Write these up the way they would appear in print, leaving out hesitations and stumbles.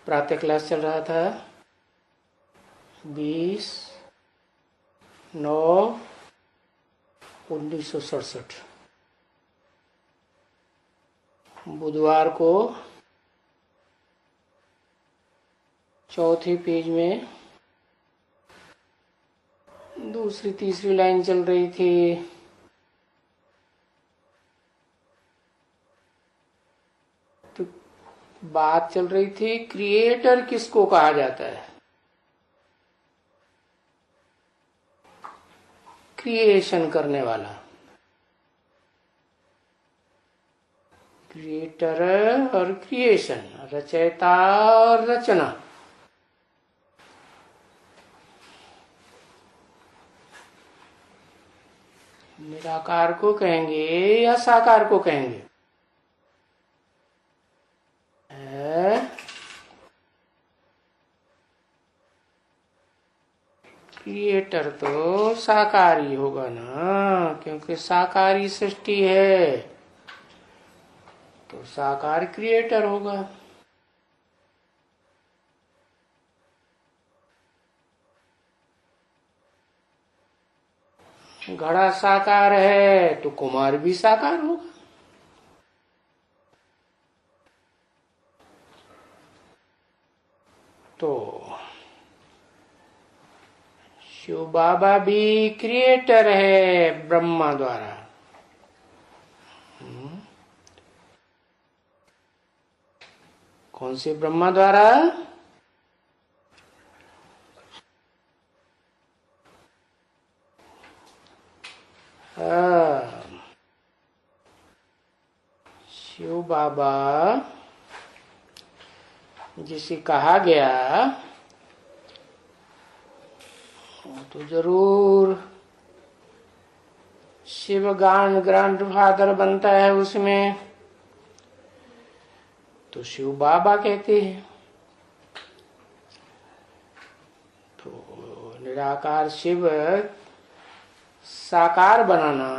प्रातः क्लास चल रहा था 20/9/1967 बुधवार को चौथे पेज में दूसरी तीसरी लाइन चल रही थी। तो बात चल रही थी क्रिएटर किसको कहा जाता है। क्रिएशन करने वाला, क्रिएटर और क्रिएशन, रचयिता और रचना। निराकार को कहेंगे या साकार को कहेंगे? क्रिएटर तो साकारी होगा ना, क्योंकि साकारी सृष्टि है तो साकार क्रिएटर होगा। घड़ा साकार है तो कुमार भी साकार होगा। तो शिव बाबा भी क्रिएटर है ब्रह्मा द्वारा। कौन से ब्रह्मा द्वारा? शिव बाबा जिसे कहा गया तो जरूर शिव ग्रैंड फादर बनता है उसमें, तो शिव बाबा कहते हैं। तो निराकार शिव साकार बनाना,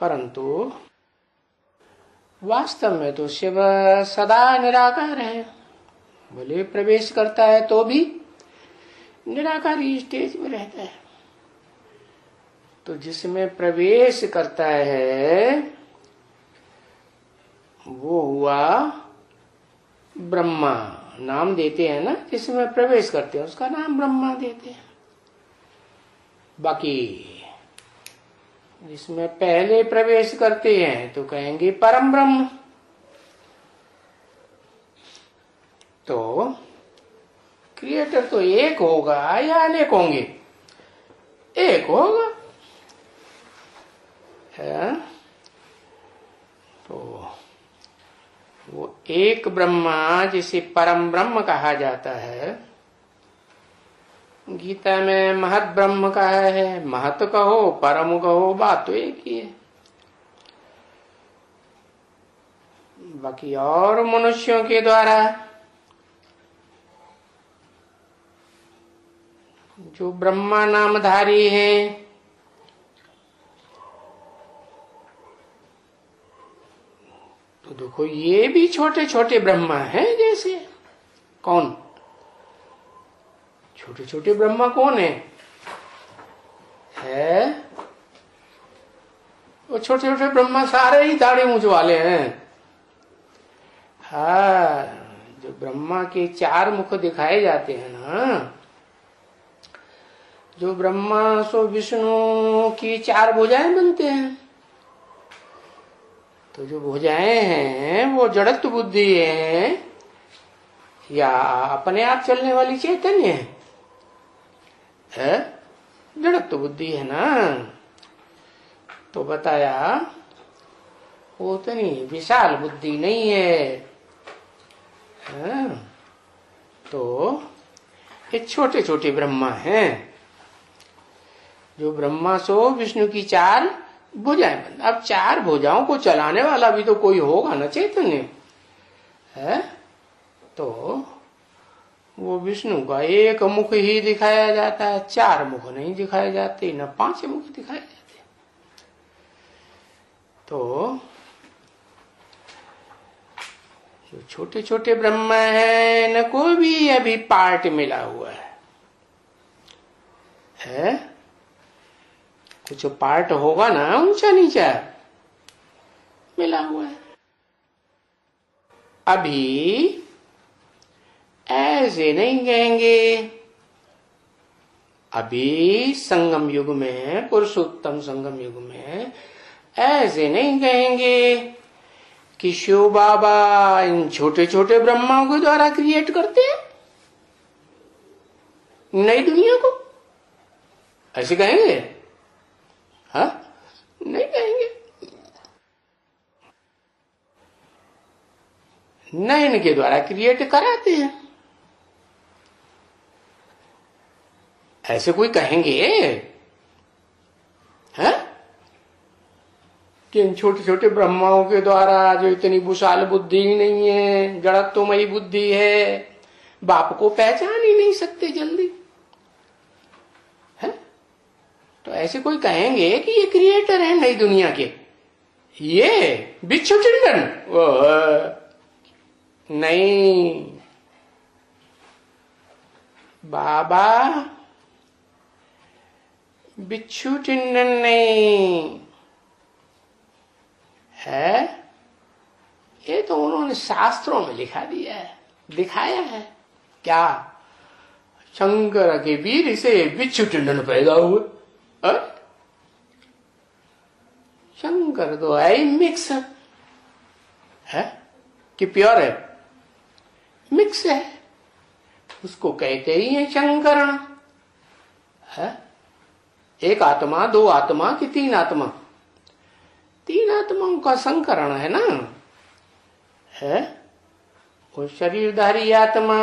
परंतु वास्तव में तो शिव सदा निराकार है। भले प्रवेश करता है तो भी निराकारी स्टेज में रहता है। तो जिसमें प्रवेश करता है वो हुआ ब्रह्मा। नाम देते हैं ना, जिसमें प्रवेश करते हैं उसका नाम ब्रह्मा देते हैं। बाकी जिसमें पहले प्रवेश करते हैं तो कहेंगे परम ब्रह्म। तो क्रिएटर तो एक होगा या अनेक होंगे? एक होगा। है? तो वो एक ब्रह्मा जिसे परम ब्रह्म कहा जाता है, गीता में महत ब्रह्म कहा है। महत कहो परम कहो, बात तो एक ही है। बाकी और मनुष्यों के द्वारा जो ब्रह्मा नामधारी हैं, तो देखो ये भी छोटे छोटे ब्रह्मा हैं। जैसे कौन छोटे छोटे ब्रह्मा कौन है? वो छोटे छोटे ब्रह्मा सारे ही दाढ़ी मूंछ वाले हैं। हाँ, जो ब्रह्मा के 4 मुख दिखाए जाते हैं ना, जो ब्रह्मा सो विष्णु की 4 भुजाएं बनते हैं। तो जो भुजाएं हैं वो जड़त्व बुद्धि है या अपने आप चलने वाली चैतन्य है? जड़त्व बुद्धि है ना। तो बताया वो उतनी विशाल बुद्धि नहीं है। तो ये छोटे छोटे ब्रह्मा हैं। जो ब्रह्मा सो विष्णु की 4 भुजाएं बन। अब 4 भुजाओं को चलाने वाला भी तो कोई होगा ना, चैतन्य है। तो वो विष्णु का 1 मुख ही दिखाया जाता है, 4 मुख नहीं दिखाए जाते, न 5 मुख दिखाए जाते। तो जो छोटे छोटे ब्रह्मा है न कोई भी अभी पार्ट मिला हुआ है? कुछ पार्ट होगा ना ऊंचा नीचा मिला हुआ है। अभी ऐसे नहीं कहेंगे, अभी संगम युग में, पुरुषोत्तम संगम युग में ऐसे नहीं कहेंगे कि शिव बाबा इन छोटे छोटे ब्रह्माओं के द्वारा क्रिएट करते हैं नई दुनिया को, ऐसे कहेंगे? हाँ, नहीं कहेंगे। न इनके द्वारा क्रिएट कराते हैं, ऐसे कोई कहेंगे? हैं? कि इन छोटे छोटे ब्रह्माओं के द्वारा, जो इतनी विशाल बुद्धि ही नहीं है, जड़त्वमयी बुद्धि है, बाप को पहचान ही नहीं सकते जल्दी, है? तो ऐसे कोई कहेंगे कि ये क्रिएटर है नई दुनिया के, ये बिच्छू चिंतन? नहीं बाबा, बिच्छू चिंतन नहीं है, ये तो उन्होंने शास्त्रों में लिखा दिया है, दिखाया है। क्या? शंकर के वीर से बिच्छू चिंतन पैदा हुए? शंकर तो है ही मिक्स है कि प्योर है? मिक्स है, उसको कहते ही है शंकरण है। एक आत्मा, दो आत्मा कि तीन आत्मा? तीन आत्माओं का संकरण है ना, है? वो शरीरधारी आत्मा,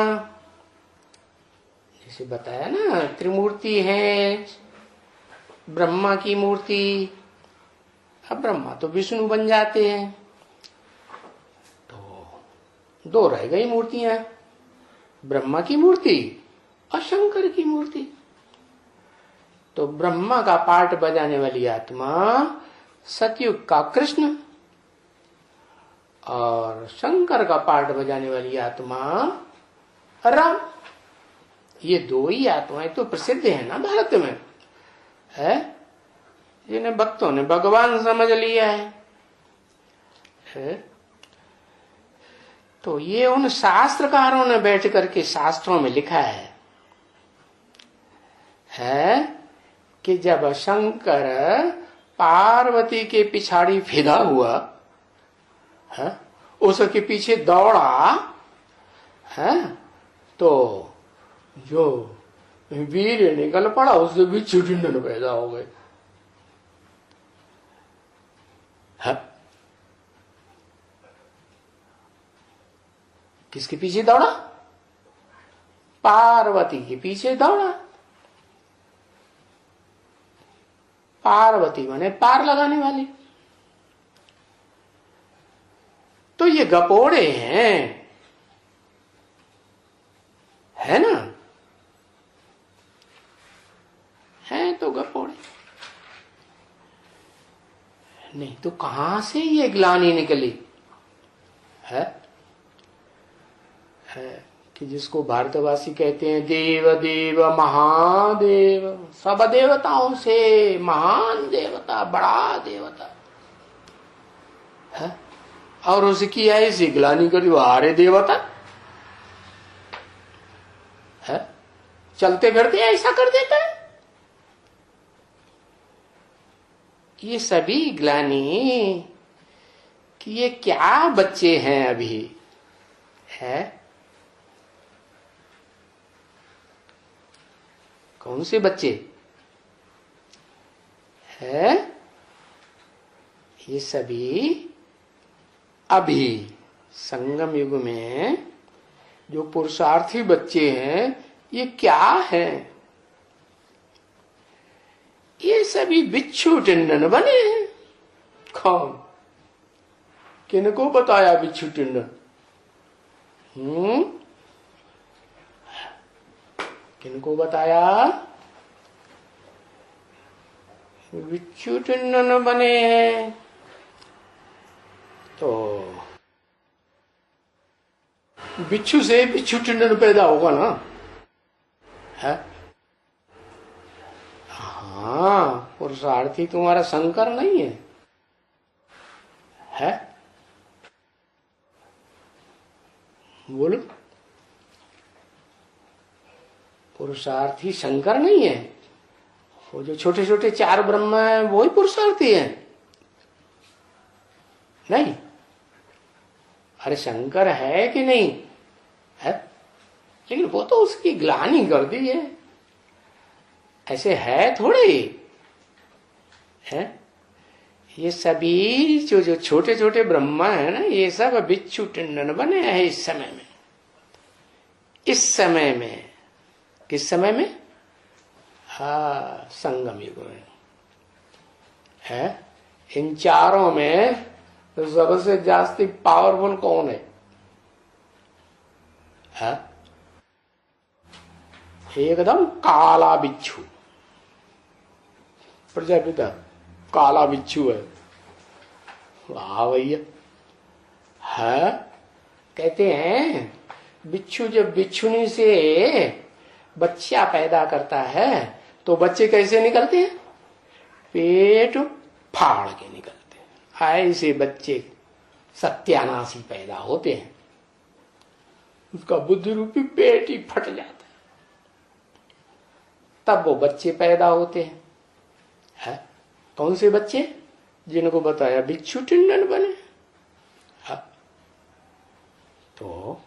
जैसे बताया ना, त्रिमूर्ति है, ब्रह्मा की मूर्ति। अब ब्रह्मा तो विष्णु बन जाते हैं, तो दो रह गई मूर्तियां, ब्रह्मा की मूर्ति और शंकर की मूर्ति। तो ब्रह्मा का पार्ट बजाने वाली आत्मा सतयुग का कृष्ण, और शंकर का पार्ट बजाने वाली आत्मा राम। ये दो ही आत्माएं तो प्रसिद्ध है ना भारत में, है? जिन्हें भक्तों ने भगवान समझ लिया है? तो ये उन शास्त्रकारों ने बैठ करके शास्त्रों में लिखा है कि जब शंकर पार्वती के पिछाड़ी फिदा हुआ है, उसके पीछे दौड़ा है, तो जो वीर निकल पड़ा, उससे भी चिड़िंडन पैदा हो गए। किसके पीछे दौड़ा? पार्वती के पीछे दौड़ा। पार्वती माने पार लगाने वाली। तो ये गपोड़े हैं, है ना? हैं तो गपोड़े, नहीं तो कहां से ये ग्लानि निकली है? कि जिसको भारतवासी कहते हैं देव देव महादेव, सब देवताओं से महान देवता, बड़ा देवता है, और उसकी ऐसी ग्लानि करी, वो हारे देवता है, चलते फिरते ऐसा कर देता है। ये सभी ग्लानि कि ये क्या बच्चे हैं अभी, है? कौन से बच्चे है? ये सभी अभी संगम युग में जो पुरुषार्थी बच्चे हैं, ये क्या है? ये सभी बिच्छू टिंडन बने हैं। कौन? किनको बताया बिच्छू टिंडन? किनको बताया? बिच्छू टिंडन बने हैं। तो बिच्छू से बिच्छू टिंडन पैदा होगा ना, है? हाँ, पुरुषार्थी तुम्हारा शंकर नहीं है, है? बोलो, पुरुषार्थी शंकर नहीं है। वो जो छोटे छोटे चार ब्रह्म है वो ही पुरुषार्थी है, नहीं? अरे शंकर है कि नहीं है, लेकिन वो तो उसकी ग्लानि कर दी है, ऐसे है थोड़े ही है। ये सभी जो जो छोटे छोटे ब्रह्मा है ना, ये सब बिच्छू टिंडन बने हैं इस समय में। इस समय में, किस समय में? हाँ, संगम युग में है। इन चारों में तो सबसे जास्ती पावरफुल कौन है? एकदम काला बिच्छू, प्रजापिता काला बिच्छू है। वाह भैया, है। कहते हैं बिच्छू जब बिच्छुनी से बच्चा पैदा करता है तो बच्चे कैसे निकलते हैं? पेट फाड़ के निकलते हैं। ऐसे बच्चे सत्यानाशी पैदा होते हैं, उसका बुद्धि रूपी पेट ही फट जाता है, तब वो बच्चे पैदा होते हैं। है? कौन से बच्चे? जिनको बताया बिच्छू टिंडन बने। तो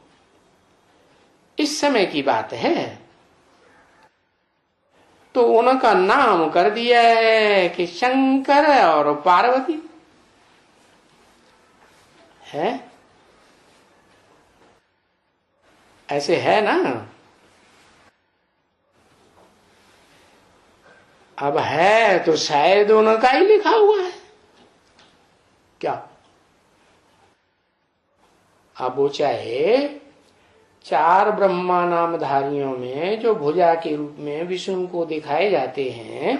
इस समय की बात है, तो उनका नाम कर दिया है कि शंकर और पार्वती है। ऐसे है ना? अब है तो शायद उनका ही लिखा हुआ है क्या? अब वो चाहे चार ब्रह्मा नामधारियों में जो भुजा के रूप में विष्णु को दिखाए जाते हैं,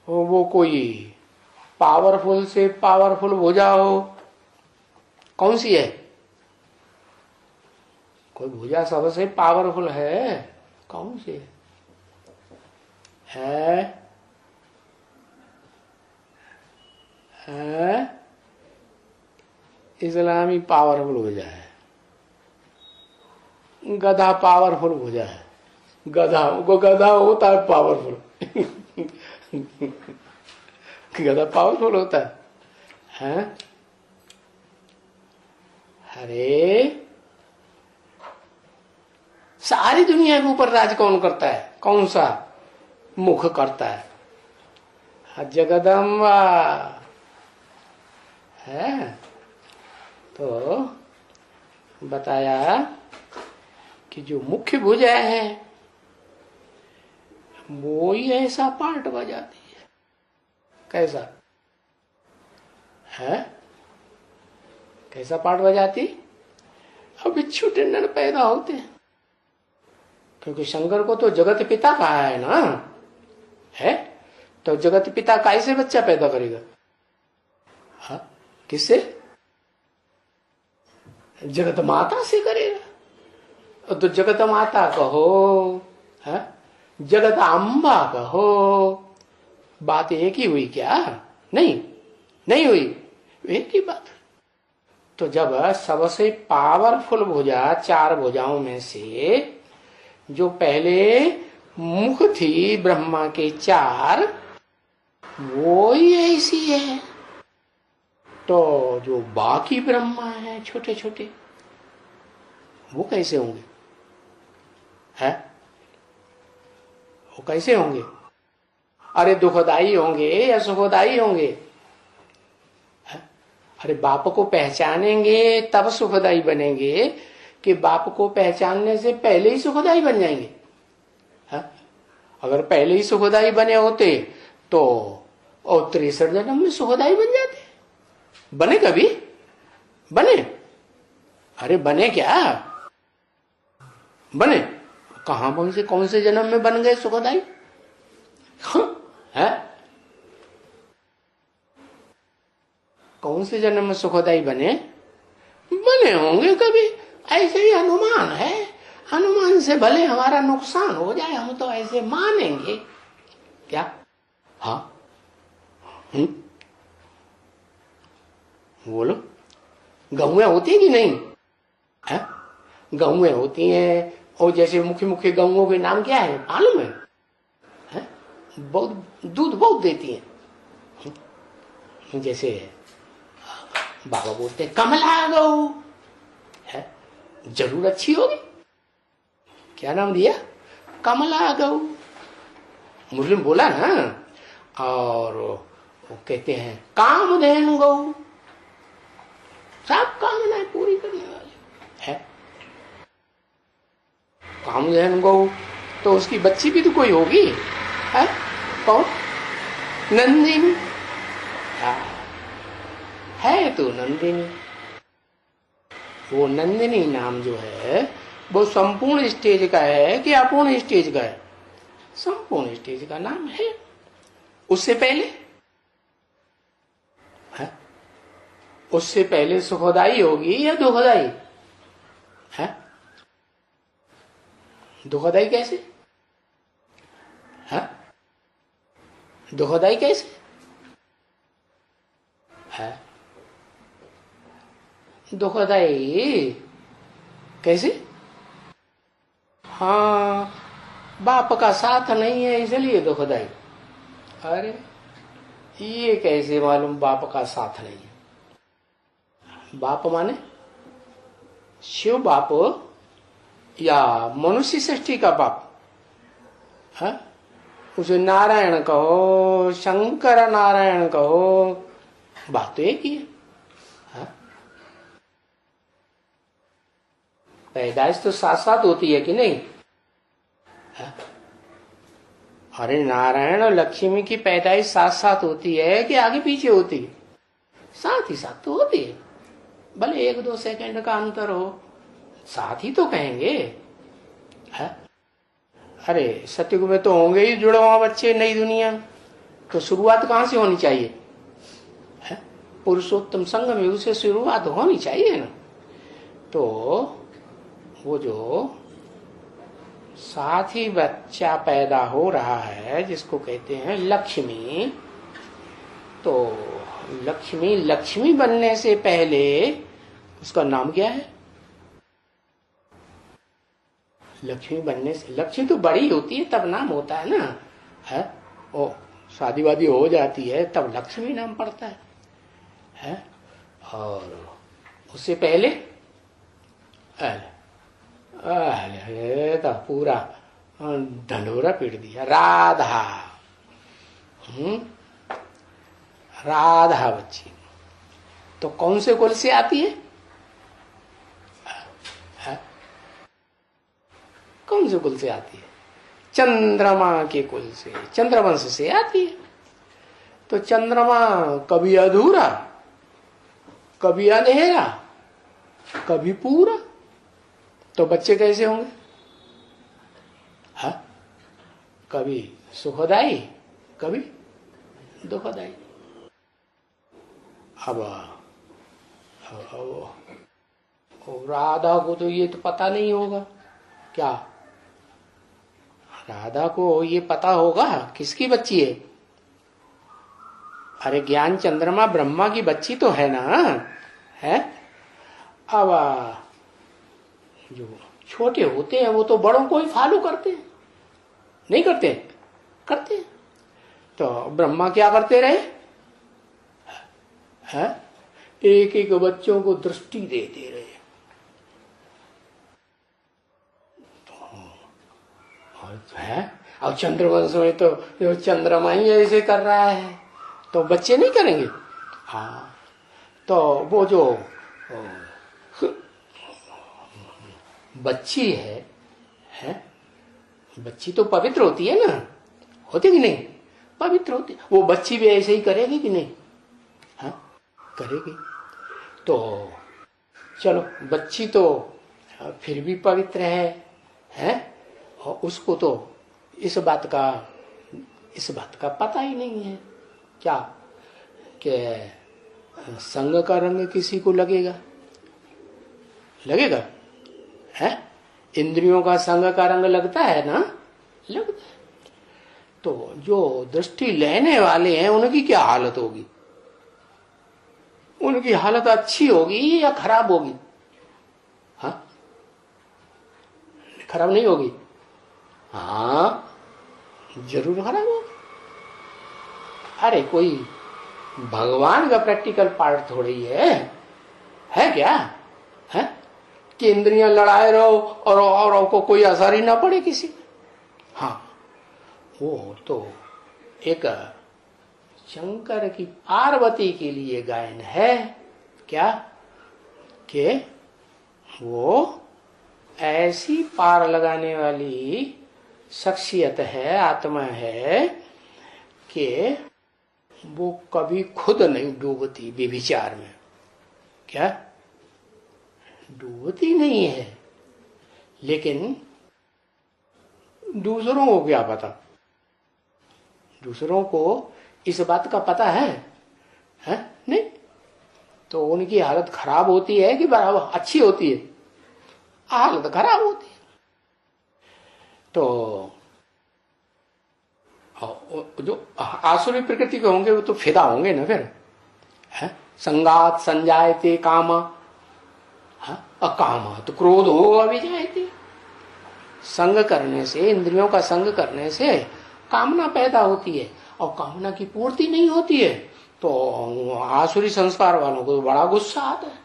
वो कोई पावरफुल से पावरफुल भुजा हो, कौन सी है? कोई भुजा सबसे पावरफुल है, कौन सी है? इस्लामी पावरफुल भुजा है, गधा पावरफुल भुजा है। गधा, वो गधा होता है पावरफुल। गधा पावरफुल होता है? अरे सारी दुनिया के ऊपर राज कौन करता है? कौन सा मुख करता है? जगदम्बा है। तो बताया कि जो मुख्य भुजा है वो ही ऐसा पार्ट बजाती है। कैसा है? कैसा पार्ट बजाती? अब बिच्छू टिंडन पैदा होते हैं, क्योंकि शंकर को तो जगत पिता कहा है ना, है? तो जगत पिता कैसे बच्चा पैदा करेगा? हाँ, किससे? जगत माता से करेगा। तो जगत माता कहो, है? जगत अम्बा कहो, बात एक ही हुई क्या? नहीं, नहीं हुई, एक ही बात। तो जब सबसे पावरफुल भुजा चार भुजाओं में से जो पहले मुख थी ब्रह्मा के चार, वो ही ऐसी है, तो जो बाकी ब्रह्मा है छोटे छोटे, वो कैसे होंगे? है? वो कैसे होंगे? अरे दुखदाई होंगे या सुखदाई होंगे? है? अरे बाप को पहचानेंगे तब सुखदाई बनेंगे कि बाप को पहचानने से पहले ही सुखदाई बन जाएंगे? है? अगर पहले ही सुखदाई बने होते तो और 63 जन्म में सुखदाई बन जाते। बने कभी? बने? अरे बने क्या? बने कहां से, कौन से जन्म में बन गए सुखदाई? है? कौन से जन्म में सुखदाई बने? बने होंगे कभी, ऐसे ही अनुमान है, अनुमान से भले हमारा नुकसान हो जाए, हम तो ऐसे मानेंगे क्या? हाँ, बोलो, गहुएं होती कि नहीं है? गहुएं होती हैं, और जैसे मुख्य मुख्य गहुओं के नाम क्या है मालूम है? बहुत दूध बहुत देती हैं। जैसे बाबा बोलते हैं कमला गौ है, जरूर अच्छी होगी। क्या नाम दिया? कमला गौ। मुस्लिम बोला ना। और वो कहते हैं कामधेनु गौ, सब कामनाएं पूरी करने वाले है। कामधेनु गौ, तो उसकी बच्ची भी तो कोई होगी है? कौन? नंदिनी है तो नंदिनी। वो नंदिनी नाम जो है वो संपूर्ण स्टेज का है कि अपूर्ण स्टेज का है? संपूर्ण स्टेज का नाम है। उससे पहले है? उससे पहले सुखदाई होगी या दुखदाई है? दुखदाई कैसे है? दुखदाई कैसे है? दुखदाई कैसे? हाँ, बाप का साथ नहीं है इसलिए दुखदाई। अरे ये कैसे मालूम बाप का साथ नहीं है? बाप माने शिव बाप या मनुष्य सृष्टि का बाप है? उसे नारायण कहो, शंकर नारायण कहो, बात तो एक ही है। पैदाइश तो साथ साथ होती है कि नहीं है? अरे नारायण और लक्ष्मी की पैदाइश साथ साथ होती है कि आगे पीछे होती है? साथ ही साथ तो होती है, भले 1-2 सेकंड का अंतर हो, साथ ही तो कहेंगे है? अरे सतयुग में तो होंगे ही जुड़वा बच्चे नई दुनिया, तो शुरुआत कहां से होनी चाहिए है? पुरुषोत्तम संगम युग से शुरुआत होनी चाहिए ना। तो वो जो साथ ही बच्चा पैदा हो रहा है जिसको कहते हैं लक्ष्मी, तो लक्ष्मी लक्ष्मी बनने से पहले उसका नाम क्या है? लक्ष्मी बनने से, लक्ष्मी तो बड़ी होती है तब नाम होता है ना है? ओ शादी वादी हो जाती है तब लक्ष्मी नाम पड़ता है? और उससे पहले तो पूरा ढंढोरा पीट दिया, राधा। राधा बच्ची तो कौन से कुल से आती है? कौन से कुल से आती है? चंद्रमा के कुल से, चंद्रवंश से आती है। तो चंद्रमा कभी अधूरा, कभी अंधेरा, कभी पूरा, तो बच्चे कैसे होंगे? हाँ, कभी सुखदाई, कभी दुखदाई। अब राधा को तो ये तो पता नहीं होगा क्या? राधा को ये पता होगा किसकी बच्ची है? अरे ज्ञान चंद्रमा ब्रह्मा की बच्ची तो है ना है? अब जो छोटे होते हैं वो तो बड़ों को ही फॉलो करते हैं, नहीं करते? करते हैं। तो ब्रह्मा क्या करते रहे हैं? एक एक बच्चों को दृष्टि देते रहे। तो है, और चंद्रवंश में तो जो चंद्रमा ही ऐसे कर रहा है तो बच्चे नहीं करेंगे? हाँ, तो वो जो बच्ची है? बच्ची तो पवित्र होती है ना, होती कि नहीं? पवित्र होती, वो बच्ची भी ऐसे ही करेगी कि नहीं? हाँ, करेगी। तो चलो बच्ची तो फिर भी पवित्र है? और उसको तो इस बात का पता ही नहीं है क्या कि संग का रंग किसी को लगेगा? लगेगा? है? इंद्रियों का संग का रंग लगता है ना, लगता है। तो जो दृष्टि लेने वाले हैं उनकी क्या हालत होगी? उनकी हालत अच्छी होगी या खराब होगी? हाँ, खराब नहीं होगी? हाँ, जरूर खराब होगी। अरे कोई भगवान का प्रैक्टिकल पार्ट थोड़ी है क्या? है कि इंद्रियां लड़ाए रहो और को कोई असर ही ना पड़े किसी में। हाँ, वो तो एक शंकर की पार्वती के लिए गायन है क्या कि वो ऐसी पार लगाने वाली शख्सियत है, आत्मा है कि वो कभी खुद नहीं डूबती व्यभिचार में। क्या डूबती नहीं है, लेकिन दूसरों को क्या पता? दूसरों को इस बात का पता है? नहीं। तो उनकी हालत खराब होती है कि बराबर अच्छी होती है? हालत खराब होती है। तो जो आसुरी प्रकृति के होंगे वो तो फिदा होंगे ना फिर। संगात संजायते कामा, अकामा तो क्रोध हो अभिजायते। संग करने से, इंद्रियों का संग करने से कामना पैदा होती है और कामना की पूर्ति नहीं होती है तो आसुरी संस्कार वालों को बड़ा गुस्सा आता है।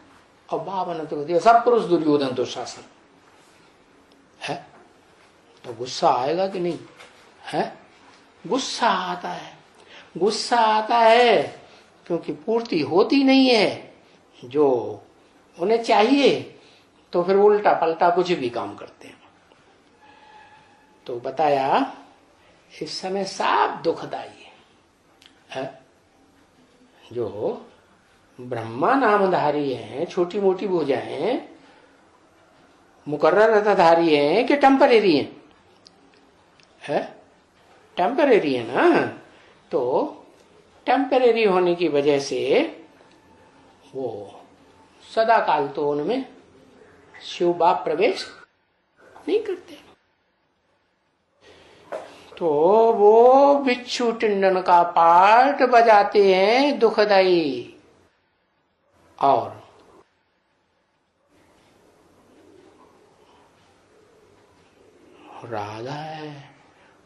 और बावन तो सब पुरुष दुर्योधन दुशासन है, तो गुस्सा आएगा कि नहीं? है, गुस्सा आता है। गुस्सा आता है क्योंकि पूर्ति होती नहीं है जो उन्हें चाहिए, तो फिर उल्टा पलटा कुछ भी काम करते हैं। तो बताया इस समय साफ दुखदाई है। जो ब्रह्मा नामधारी हैं, छोटी मोटी भुजाएं, मुकर्रर रथधारी हैं कि टेम्परेरी है? टेम्परेरी है ना। तो टेम्परेरी होने की वजह से वो सदा काल तो उनमें शिव बाप प्रवेश नहीं करते। तो वो बिच्छू टिंडन का पार्ट बजाते हैं दुखदाई। और राधा है,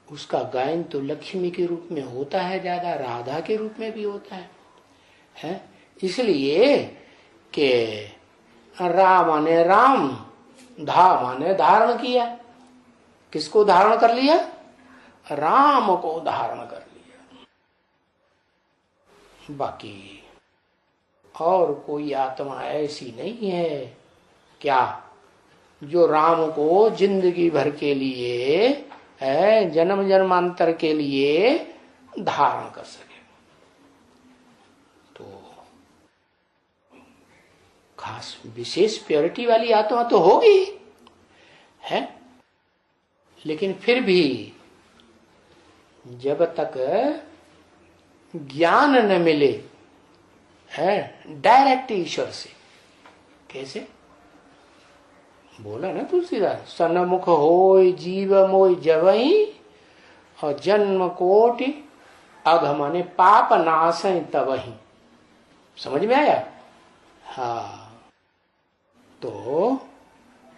उसका गायन तो लक्ष्मी के रूप में होता है, ज्यादा राधा के रूप में भी होता है? इसलिए कि रा माने राम, धा माने धारण किया। किसको धारण कर लिया? राम को धारण कर लिया। बाकी और कोई आत्मा ऐसी नहीं है क्या जो राम को जिंदगी भर के लिए, जन्म जन्मांतर के लिए धारण कर सके। तो खास विशेष प्योरिटी वाली आत्मा तो होगी है, लेकिन फिर भी जब तक ज्ञान न मिले है डायरेक्ट ईश्वर से, कैसे बोला ना तुलसीदास, सन्मुख होय जीव मोय जवही और जन्म कोटि अघ माने पाप नासय तवही। समझ में आया? हाँ, तो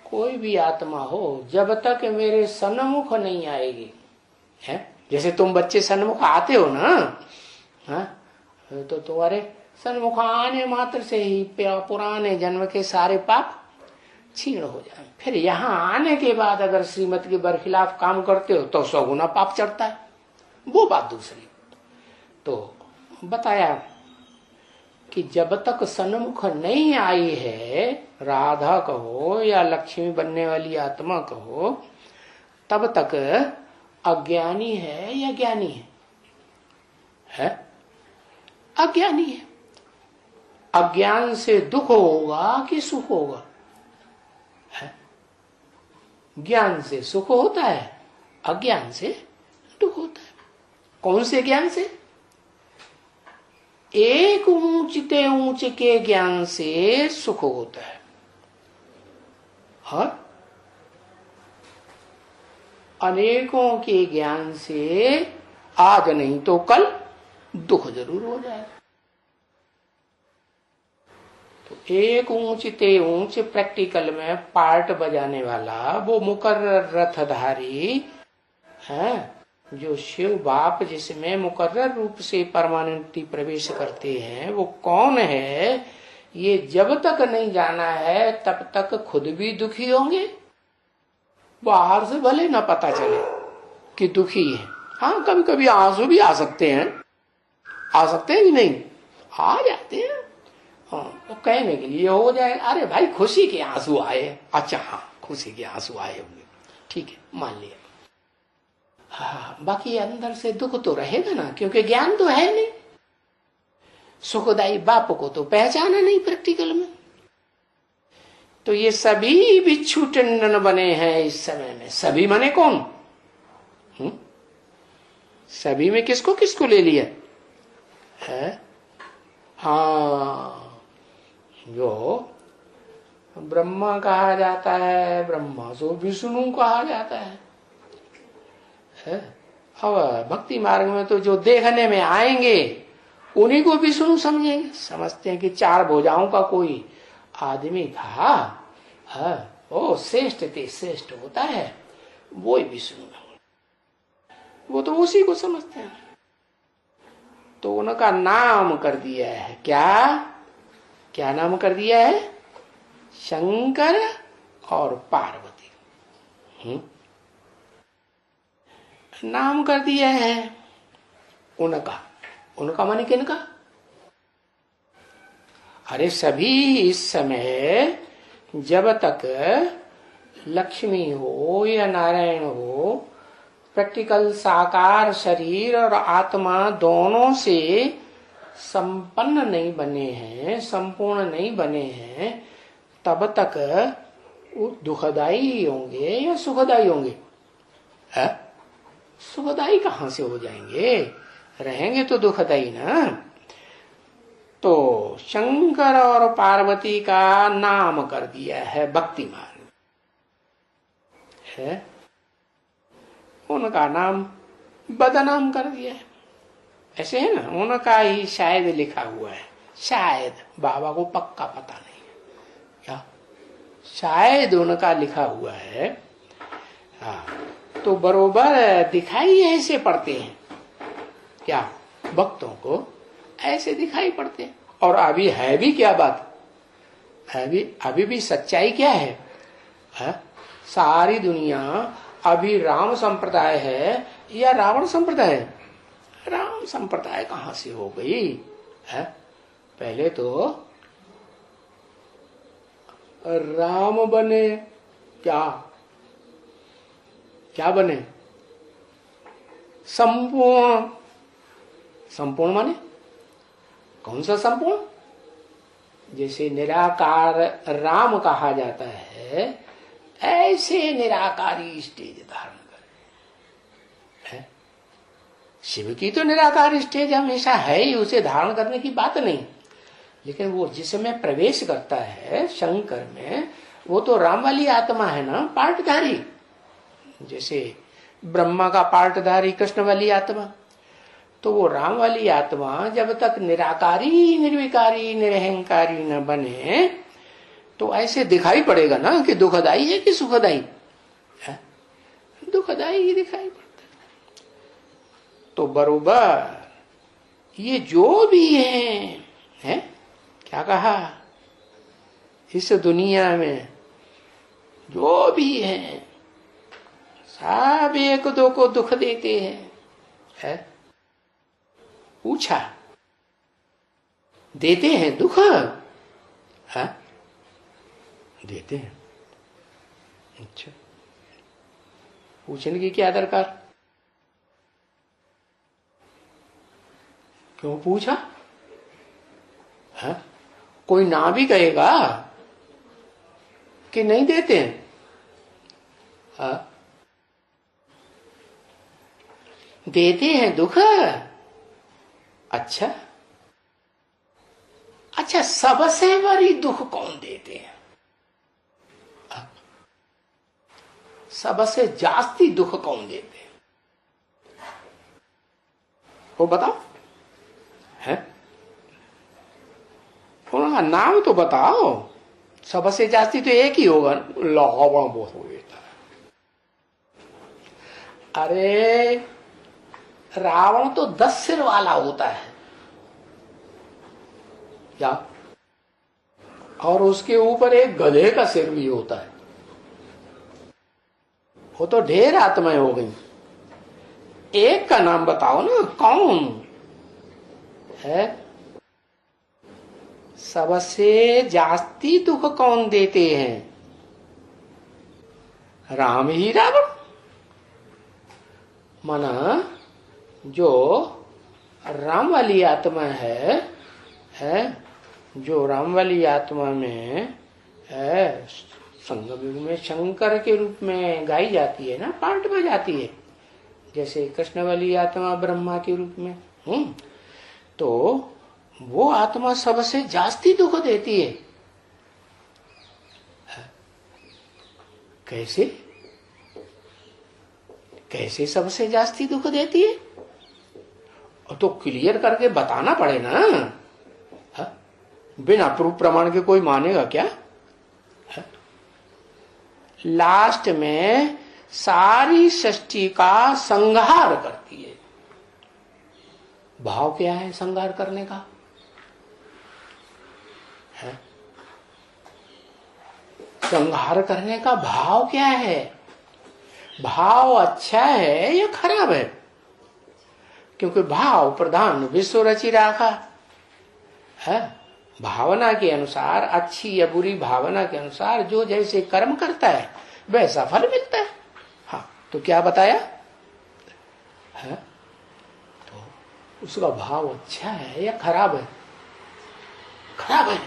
कोई भी आत्मा हो जब तक मेरे सन्मुख नहीं आएगी है, जैसे तुम बच्चे सन्मुख आते हो ना, हाँ, तो तुम्हारे सन्मुख आने मात्र से ही पुराने जन्म के सारे पाप छीण हो जाए। फिर यहाँ आने के बाद अगर श्रीमत के बरखिलाफ काम करते हो तो 100 गुना पाप चढ़ता है, वो बात दूसरी। तो बताया कि जब तक सन्मुख नहीं आई है, राधा कहो या लक्ष्मी बनने वाली आत्मा कहो, तब तक अज्ञानी है या ज्ञानी है? अज्ञानी है। अज्ञान से दुख होगा कि सुख होगा? ज्ञान से सुख होता है, अज्ञान से दुख होता है। कौन से ज्ञान से? एक ऊंचते ऊंच के ज्ञान से सुख होता है और अनेकों के ज्ञान से आज नहीं तो कल दुख जरूर हो जाए। तो एक ऊंचते ऊंच प्रैक्टिकल में पार्ट बजाने वाला वो मुकर्रर रथधारी है, जो शिव बाप जिसमें मुकर्रर रूप से परमानेंटली प्रवेश करते हैं, वो कौन है ये जब तक नहीं जाना है तब तक खुद भी दुखी होंगे, बाहर से भले ना पता चले कि दुखी है। हाँ, कभी कभी आंसू भी आ सकते हैं, आ सकते हैं कि नहीं, आ जाते हैं। हाँ, तो कहने के लिए हो जाए, अरे भाई खुशी के आंसू आए, अच्छा हाँ खुशी के आंसू आए होंगे, ठीक है मान लिया। हाँ, बाकी अंदर से दुख तो रहेगा ना, क्योंकि ज्ञान तो है नहीं। सुखदाई बाप को तो पहचाना नहीं प्रैक्टिकल में। तो ये सभी बिच्छू टंडन बने हैं इस समय में। सभी माने कौन? सभी में किसको किसको ले लिया है? हाँ, जो ब्रह्मा कहा जाता है, ब्रह्मा को विष्णु कहा जाता है। अब भक्ति मार्ग में तो जो देखने में आएंगे उन्हीं को विष्णु समझेंगे, समझते हैं कि चार भुजाओं का कोई आदमी था, वो श्रेष्ठ थे, श्रेष्ठ होता है वो ही विष्णु, वो तो उसी को समझते हैं। तो उनका नाम कर दिया है, क्या क्या नाम कर दिया है? शंकर और पार्वती नाम कर दिया है उनका। उनका माने किनका? अरे सभी इस समय जब तक लक्ष्मी हो या नारायण हो, प्रैक्टिकल साकार शरीर और आत्मा दोनों से संपन्न नहीं बने हैं, संपूर्ण नहीं बने हैं, तब तक वो दुखदाई होंगे या सुखदाई होंगे? सुखदाई कहां से हो जाएंगे? रहेंगे तो दुखदाई ना। तो शंकर और पार्वती का नाम कर दिया है भक्ति मार्ग है, उनका नाम बदनाम कर दिया है। ऐसे है ना, उनका ही शायद लिखा हुआ है, शायद, बाबा को पक्का पता नहीं है क्या, शायद उनका लिखा हुआ है। हाँ, तो बरोबर दिखाई ऐसे पड़ते हैं क्या, भक्तों को ऐसे दिखाई पड़ते हैं। और अभी है भी क्या बात, अभी भी सच्चाई क्या है? सारी दुनिया अभी राम संप्रदाय है या रावण संप्रदाय है? राम संप्रदाय कहां से हो गई है? पहले तो राम बने, क्या क्या बने? संपूर्ण। संपूर्ण माने कौन सा संपूर्ण? जैसे निराकार राम कहा जाता है, ऐसे निराकारी स्टेज धारण करे। शिव की तो निराकार स्टेज हमेशा है ही, उसे धारण करने की बात नहीं, लेकिन वो जिसमें प्रवेश करता है शंकर में, वो तो राम वाली आत्मा है ना, पार्टधारी। जैसे ब्रह्मा का पार्टधारी कृष्ण वाली आत्मा, तो वो राम वाली आत्मा जब तक निराकारी निर्विकारी निरहंकारी न बने, तो ऐसे दिखाई पड़ेगा ना कि दुखदाई है कि सुखदाई है? दुखदाई ही दिखाई पड़ता है। तो बरोबर ये जो भी है क्या कहा, इस दुनिया में जो भी है सब एक दो को दुख देते हैं। पूछा, देते हैं दुख? है? देते हैं। अच्छा, पूछने की क्या दरकार? क्यों पूछा? है? कोई ना भी कहेगा कि नहीं देते हैं। है? देते हैं दुख? अच्छा अच्छा, सबसे बड़ी दुख कौन देते हैं? सबसे जास्ती दुख कौन देते हैं? वो बताओ है? उनका नाम तो बताओ। सबसे जास्ती तो एक ही होगा, रावण बहुत हो देता है। अरे रावण तो 10 सिर वाला होता है क्या? और उसके ऊपर एक गधे का सिर भी होता है। वो तो ढेर आत्माएं हो गई। एक का नाम बताओ ना, कौन है? सबसे जास्ती दुख कौन देते हैं? राम ही रावण। माना जो राम वाली आत्मा है जो राम वाली आत्मा में है, संगम युग में शंकर के रूप में गाई जाती है ना, पाठ में जाती है। जैसे कृष्ण वाली आत्मा ब्रह्मा के रूप में। तो वो आत्मा सबसे जास्ती दुख देती है। कैसे कैसे सबसे जास्ती दुख देती है? तो क्लियर करके बताना पड़े ना। बिना प्रूफ प्रमाण के कोई मानेगा क्या? लास्ट में सारी सृष्टि का संहार करती है। भाव क्या है संहार करने का? संहार करने का भाव क्या है? भाव अच्छा है या खराब है? क्योंकि भाव प्रधान विश्व रची राखा है। भावना के अनुसार, अच्छी या बुरी भावना के अनुसार जो जैसे कर्म करता है वैसा फल मिलता है। हाँ, तो क्या बताया है? तो उसका भाव अच्छा है या खराब है? खराब है।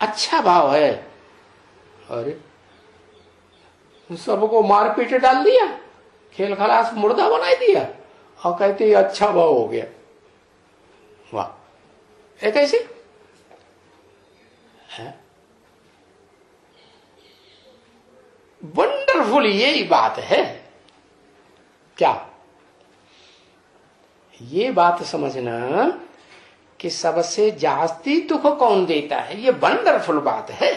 अच्छा भाव है। अरे सबको मार पीट डाल दिया, खेल खलास मुर्दा बना दिया और कहते हैं अच्छा भाव हो गया। वाह, ये कैसे है? वंडरफुल यही बात है क्या? ये बात समझना कि सबसे जास्ती दुख कौन देता है, ये वंडरफुल बात है।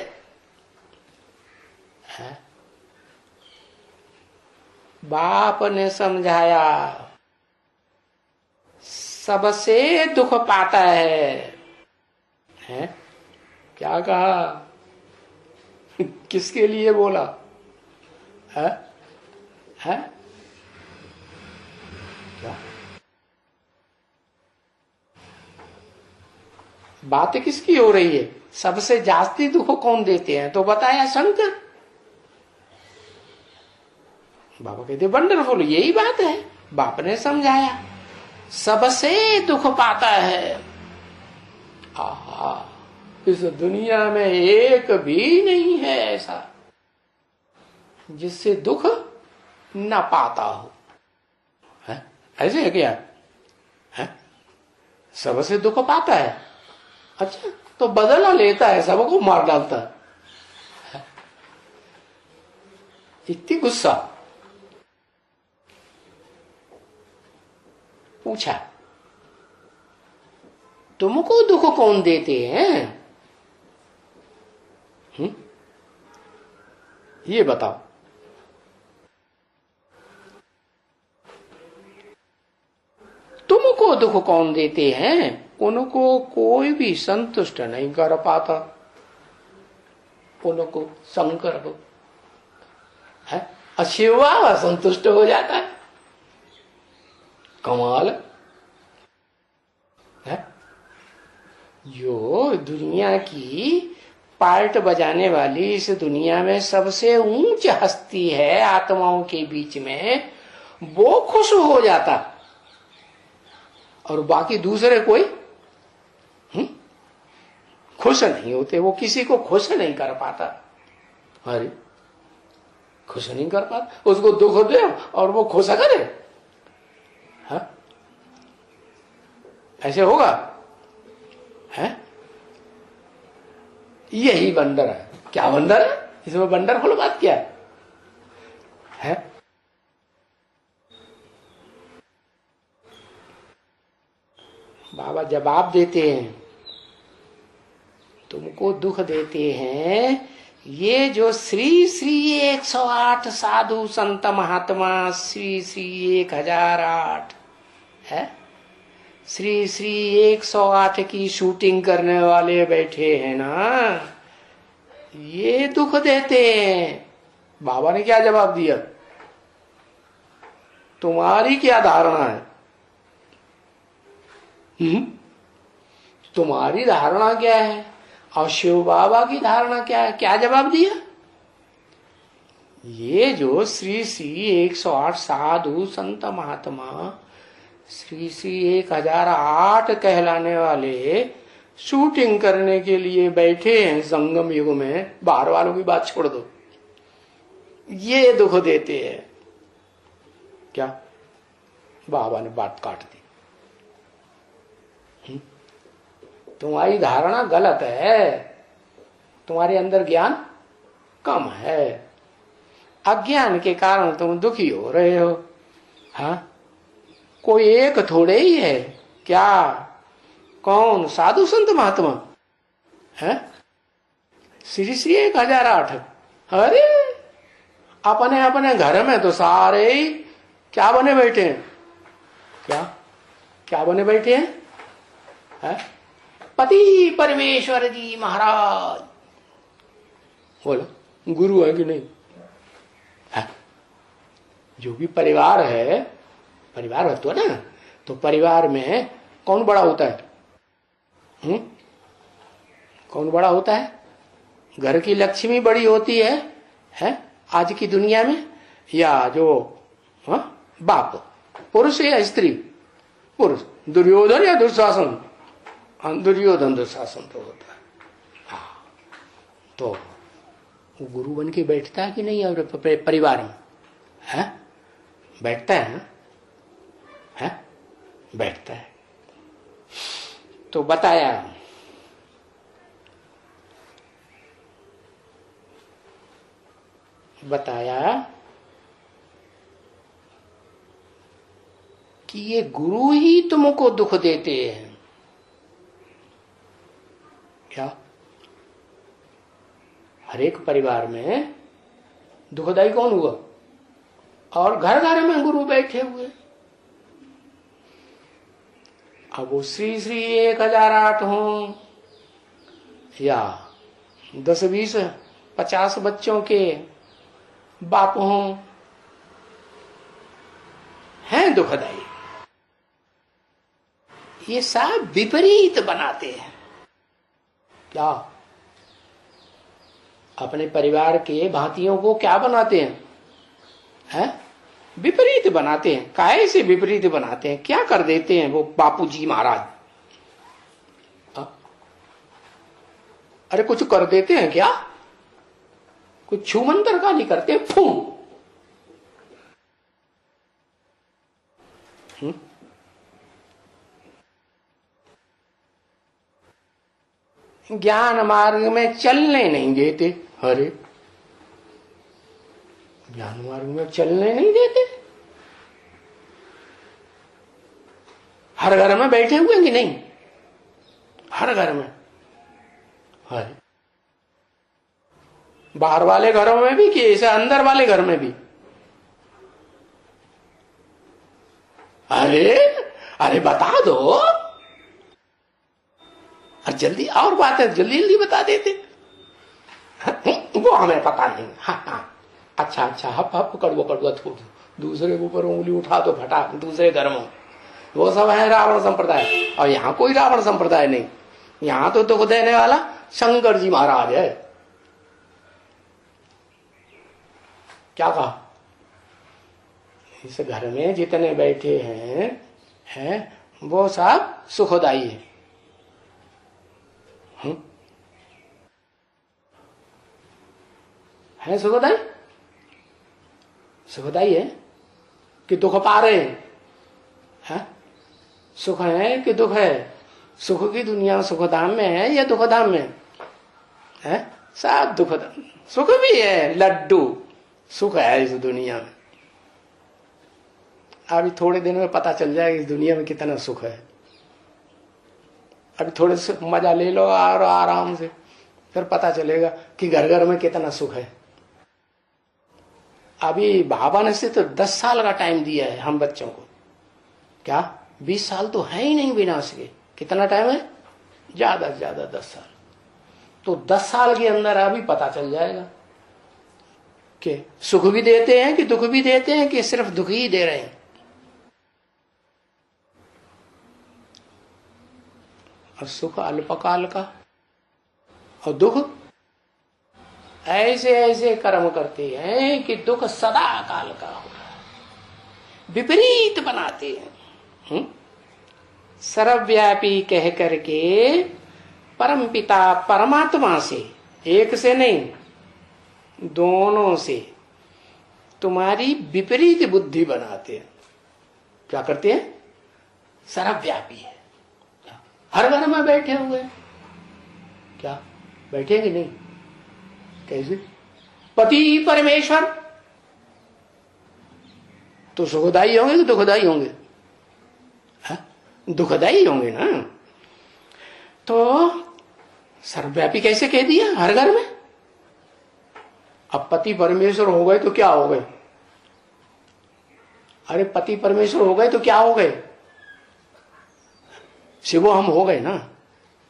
बाप ने समझाया सबसे दुख पाता है? क्या कहा? किसके लिए बोला है? क्या बात किसकी हो रही है? सबसे जास्ती दुख कौन देते हैं? तो बताया शंकर। बाबा कहते वंडरफुल यही बात है। बाप ने समझाया सबसे दुख पाता है। आहा, इस दुनिया में एक भी नहीं है ऐसा जिससे दुख न पाता हो। है? ऐसे है क्या? है? सबसे दुख पाता है। अच्छा, तो बदला लेता है, सबको मार डालता है। इतनी गुस्सा। पूछा तुमको दुख कौन देते हैं? ये बताओ। तुमको दुख कौन देते हैं? उनको कोई भी संतुष्ट नहीं कर पाता। उनको शंकर को है अशिवा संतुष्ट हो जाता है। कमाल है। जो दुनिया की पार्ट बजाने वाली इस दुनिया में सबसे ऊंच हस्ती है आत्माओं के बीच में, वो खुश हो जाता और बाकी दूसरे कोई खुश नहीं होते। वो किसी को खुश नहीं कर पाता। अरे खुश नहीं कर पाता, उसको दुख दे और वो खुश करे। हाँ? ऐसे होगा? है? यही वंडर है। क्या वंडर है इसमें? वंडरफुल बात क्या है? बाबा जवाब देते हैं, तुमको दुख देते हैं ये जो श्री श्री 108 साधु संत महात्मा, श्री श्री 1008 है, श्री श्री 108 की शूटिंग करने वाले बैठे हैं ना, ये दुख देते हैं। बाबा ने क्या जवाब दिया? तुम्हारी क्या धारणा है? तुम्हारी धारणा क्या है और शिव बाबा की धारणा क्या है? क्या जवाब दिया? ये जो श्री श्री 108 साधु संत महात्मा, श्री श्री 1008 कहलाने वाले शूटिंग करने के लिए बैठे हैं संगम युग में, बाहर वालों की बात छोड़ दो, ये दुख देते हैं। क्या? बाबा ने बात काट दी। तुम्हारी धारणा गलत है, तुम्हारे अंदर ज्ञान कम है, अज्ञान के कारण तुम दुखी हो रहे हो। हाँ, कोई एक थोड़े ही है क्या? कौन? साधु संत महात्मा है, श्री श्री 1008। अरे अपने अपने घर में तो सारे ही क्या बने बैठे हैं? क्या क्या बने बैठे हैं? है? पति परमेश्वर जी महाराज। बोलो गुरु है कि नहीं है? जो भी परिवार है, परिवार है तो ना, तो परिवार में कौन बड़ा होता है? कौन बड़ा होता है? घर की लक्ष्मी बड़ी होती है आज की दुनिया में, या जो बाप, पुरुष या स्त्री? पुरुष। दुर्योधन या दुशासन? दुर्योधन दुशासन तो होता है। हाँ, तो वो गुरु बन के बैठता है कि नहीं और परिवार में? है? बैठता है ना? है? बैठता है। तो बताया कि ये गुरु ही तुमको दुख देते हैं। क्या? हर एक परिवार में दुखदाई कौन हुआ? और घर घर में गुरु बैठे हुए। अब वो श्री श्री 1008 हो या 10 20 50 बच्चों के बाप हो, हैं दुखदाई। ये सब विपरीत बनाते हैं। क्या? अपने परिवार के भांतियों को क्या बनाते हैं? विपरीत बनाते हैं। काहे से विपरीत बनाते हैं? क्या कर देते हैं वो बापूजी महाराज? अरे कुछ कर देते हैं क्या? कुछ छू मंतर का नहीं करते, फू। ज्ञान मार्ग में चलने नहीं देते। अरे ज्ञान मार्ग में चलने नहीं देते। हर घर में बैठे हुए कि नहीं? हर घर में। अरे बाहर वाले घरों में भी कि ऐसे अंदर वाले घर में भी? अरे अरे बता दो। और जल्दी, और बात है जल्दी जल्दी बता देते। वो हमें पता नहीं। हाँ अच्छा अच्छा, हप हप कड़वा कड़वा थोड़ दो, दूसरे के ऊपर उंगली उठा दो फटा, दूसरे धर्म, वो सब है रावण संप्रदाय। और यहाँ कोई रावण संप्रदाय नहीं, यहाँ तो दुख देने वाला शंकर जी महाराज है। क्या कहा? इस घर में जितने बैठे हैं वो सब सुखदाई है। है सुखदाई? सुखदाई है कि दुख पा रहे हैं? सुख है कि दुख है? सुख की दुनिया सुखधाम में है या दुखधाम में है? सब दुखधाम। सुख भी है, लड्डू सुख है इस दुनिया में। अभी थोड़े दिन में पता चल जाएगा इस दुनिया में कितना सुख है। अभी थोड़े से मजा ले लो और आराम से, फिर पता चलेगा कि घर घर में कितना सुख है। अभी बाबा ने से तो 10 साल का टाइम दिया है हम बच्चों को। क्या 20 साल तो है ही नहीं बिना उसके। कितना टाइम है? ज्यादा से ज्यादा 10 साल। तो 10 साल के अंदर अभी पता चल जाएगा कि सुख भी देते हैं कि दुख भी देते हैं कि सिर्फ दुख ही दे रहे हैं। और सुख अल्पकाल का और दुख ऐसे ऐसे कर्म करते हैं कि दुख सदा काल का हो रहा है, विपरीत बनाते हैं। सर्वव्यापी कह करके परम पिता परमात्मा से, एक से नहीं दोनों से तुम्हारी विपरीत बुद्धि बनाते हैं। क्या करते हैं? सर्वव्यापी है, हर घर में बैठे हुए। क्या बैठे कि नहीं? कैसे? पति परमेश्वर तो सुखदाई होंगे कि दुखदाई होंगे? दुखदाई होंगे ना। तो सर्वव्यापी कैसे कह दिया? हर घर में। अब पति परमेश्वर हो गए तो क्या हो गए? अरे पति परमेश्वर हो गए तो क्या हो गए? शिवो हम हो गए ना।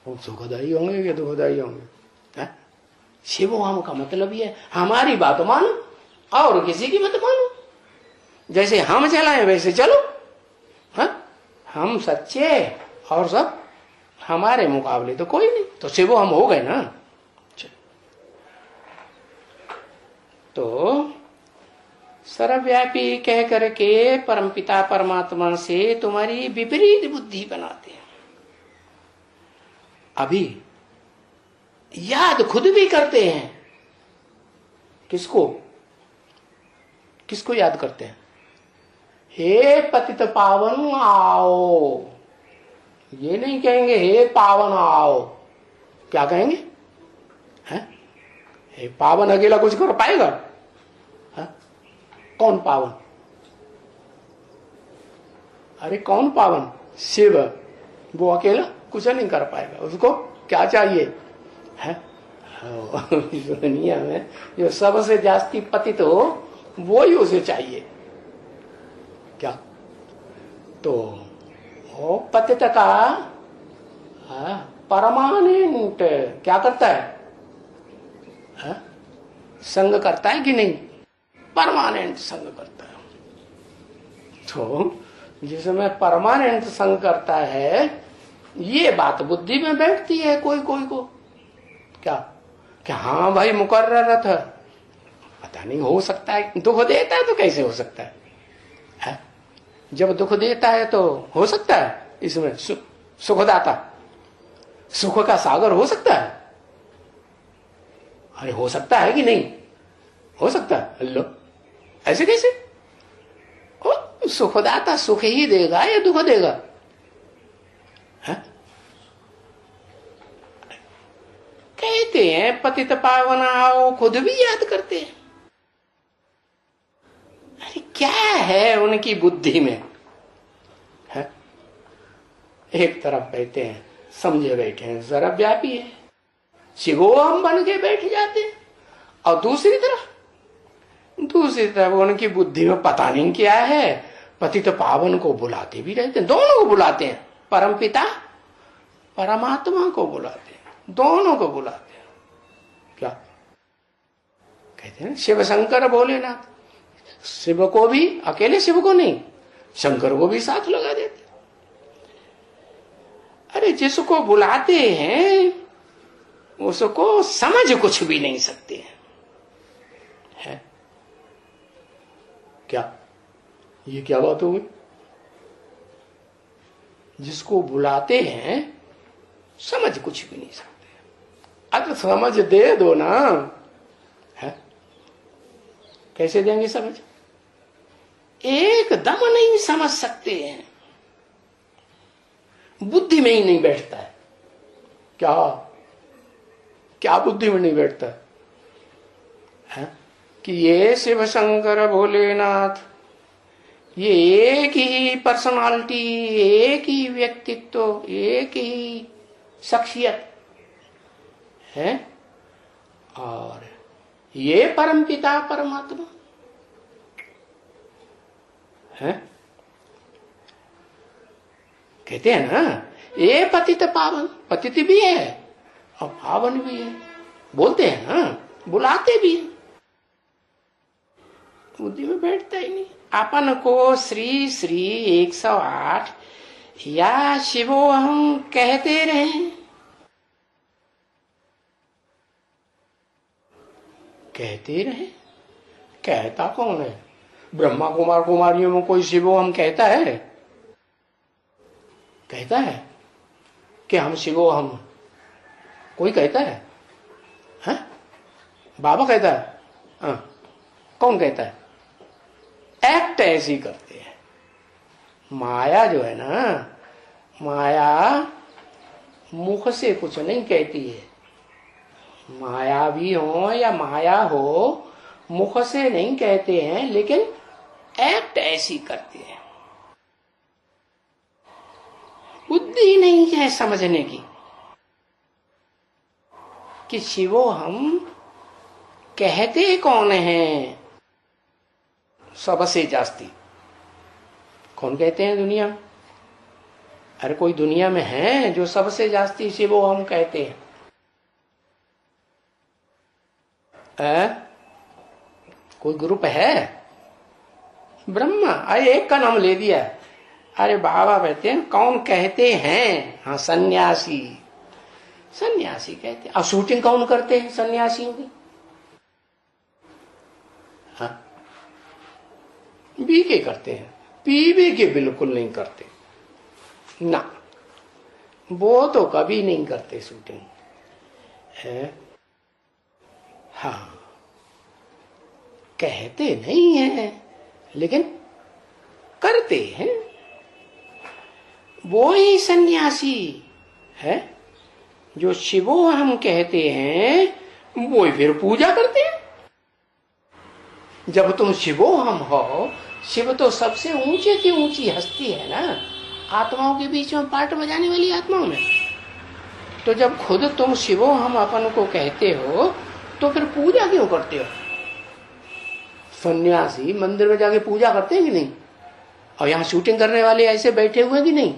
वो सुखदाई होंगे कि दुखदाई होंगे? शिवो हम का मतलब ही है हमारी बात मानो और किसी की मत मानो। जैसे हम चलाएं वैसे चलो। हम सच्चे और सब हमारे मुकाबले तो कोई नहीं। तो शिवो हम हो गए ना। तो सर्वव्यापी कह करके परमपिता परमात्मा से तुम्हारी विपरीत बुद्धि बनाते हैं। अभी याद खुद भी करते हैं। किसको? किसको याद करते हैं? हे पतित पावन आओ। ये नहीं कहेंगे हे पावन आओ। क्या कहेंगे? हे पावन अकेला कुछ कर पाएगा? कौन पावन? अरे कौन पावन? शिव। वो अकेला कुछ नहीं कर पाएगा। उसको क्या चाहिए है? दुनिया में जो सबसे जास्ती पतित हो वो ही उसे चाहिए। क्या? तो वो पतित का परमानेंट क्या करता है? संग करता है कि नहीं? परमानेंट संग करता है। तो जिसमें परमानेंट संग करता है ये बात बुद्धि में बैठती है कोई कोई को। क्या हाँ भाई मुकर्रर था, पता नहीं हो सकता है। दुख देता है तो कैसे हो सकता है? जब दुख देता है तो हो सकता है इसमें सुखदाता, सुख का सागर हो सकता है? अरे हो सकता है कि नहीं? हो सकता है। अल्लो ऐसे कैसे? सुखदाता सुख ही देगा या दुख देगा? कहते हैं पतित पावन आओ, खुद भी याद करते हैं। अरे क्या है उनकी बुद्धि में? है एक तरफ कहते हैं समझे बैठे हैं सर्वव्यापी है, शिवो हम बन के बैठ जाते हैं, और दूसरी तरफ उनकी बुद्धि में पता नहीं क्या है, पतित पावन को बुलाते भी रहते हैं। दोनों को बुलाते हैं, परम पिता परमात्मा को बुलाते हैं, दोनों को बुलाते हैं। क्या कहते हैं? शिव शंकर भोलेनाथ। शिव को भी, अकेले शिव को नहीं, शंकर को भी साथ लगा देते। अरे जिसको बुलाते हैं उसको समझ कुछ भी नहीं सकते हैं। है? क्या ये क्या बात हो गई? जिसको बुलाते हैं समझ कुछ भी नहीं सकते। अगर समझ दे दो ना, है कैसे देंगे समझ? एकदम नहीं समझ सकते हैं, बुद्धि में ही नहीं बैठता है। क्या बुद्धि में नहीं बैठता है? कि ये शिव शंकर भोलेनाथ ये एक ही पर्सनालिटी, एक ही व्यक्तित्व, एक ही शख्सियत है, और ये परमपिता परमात्मा है। कहते हैं ना, ये पतित पावन, पतित भी है और पावन भी है, बोलते हैं ना, बुलाते भी हैं, बुद्धि में बैठता ही नहीं। अपन को श्री श्री 108 या शिवो हम कहते रहे, कहते रहे। कहता कौन है? ब्रह्मा कुमार कुमारियों में कोई शिवो हम कहता है? कहता है कि हम शिवो हम? कोई कहता है? हाँ? बाबा कहता है? हाँ। कौन कहता है? एक्ट ऐसी करते हैं। माया जो है ना, माया मुख से कुछ नहीं कहती है। माया भी हो या माया हो, मुख से नहीं कहते हैं, लेकिन एक्ट ऐसी करते हैं। बुद्धि नहीं है समझने की कि शिवो हम कहते कौन हैं। सबसे जास्ती कौन कहते हैं दुनिया में? अरे कोई दुनिया में है जो सबसे जास्ती शिवो हम कहते हैं? कोई ग्रुप है? ब्रह्मा। अरे एक का नाम ले दिया। अरे बाबा कहते हैं कौन कहते हैं? हाँ, सन्यासी। सन्यासी कहते हैं। और शूटिंग कौन करते हैं सन्यासियों की? हाँ, बीके करते हैं, पीबी के बिल्कुल नहीं करते ना, वो तो कभी नहीं करते शूटिंग है। हाँ, कहते नहीं हैं लेकिन करते हैं। वो ही सन्यासी है जो शिवो हम कहते हैं, वो फिर पूजा करते हैं। जब तुम शिवो हम हो, शिव तो सबसे ऊंचे की ऊंची हस्ती है ना, आत्माओं के बीच में पार्ट बजाने वाली आत्माओं में। तो जब खुद तुम शिवो हम अपन को कहते हो, तो फिर पूजा क्यों करते हो? सन्यासी मंदिर में जाके पूजा करते हैं कि नहीं? और यहाँ शूटिंग करने वाले ऐसे बैठे हुए कि नहीं?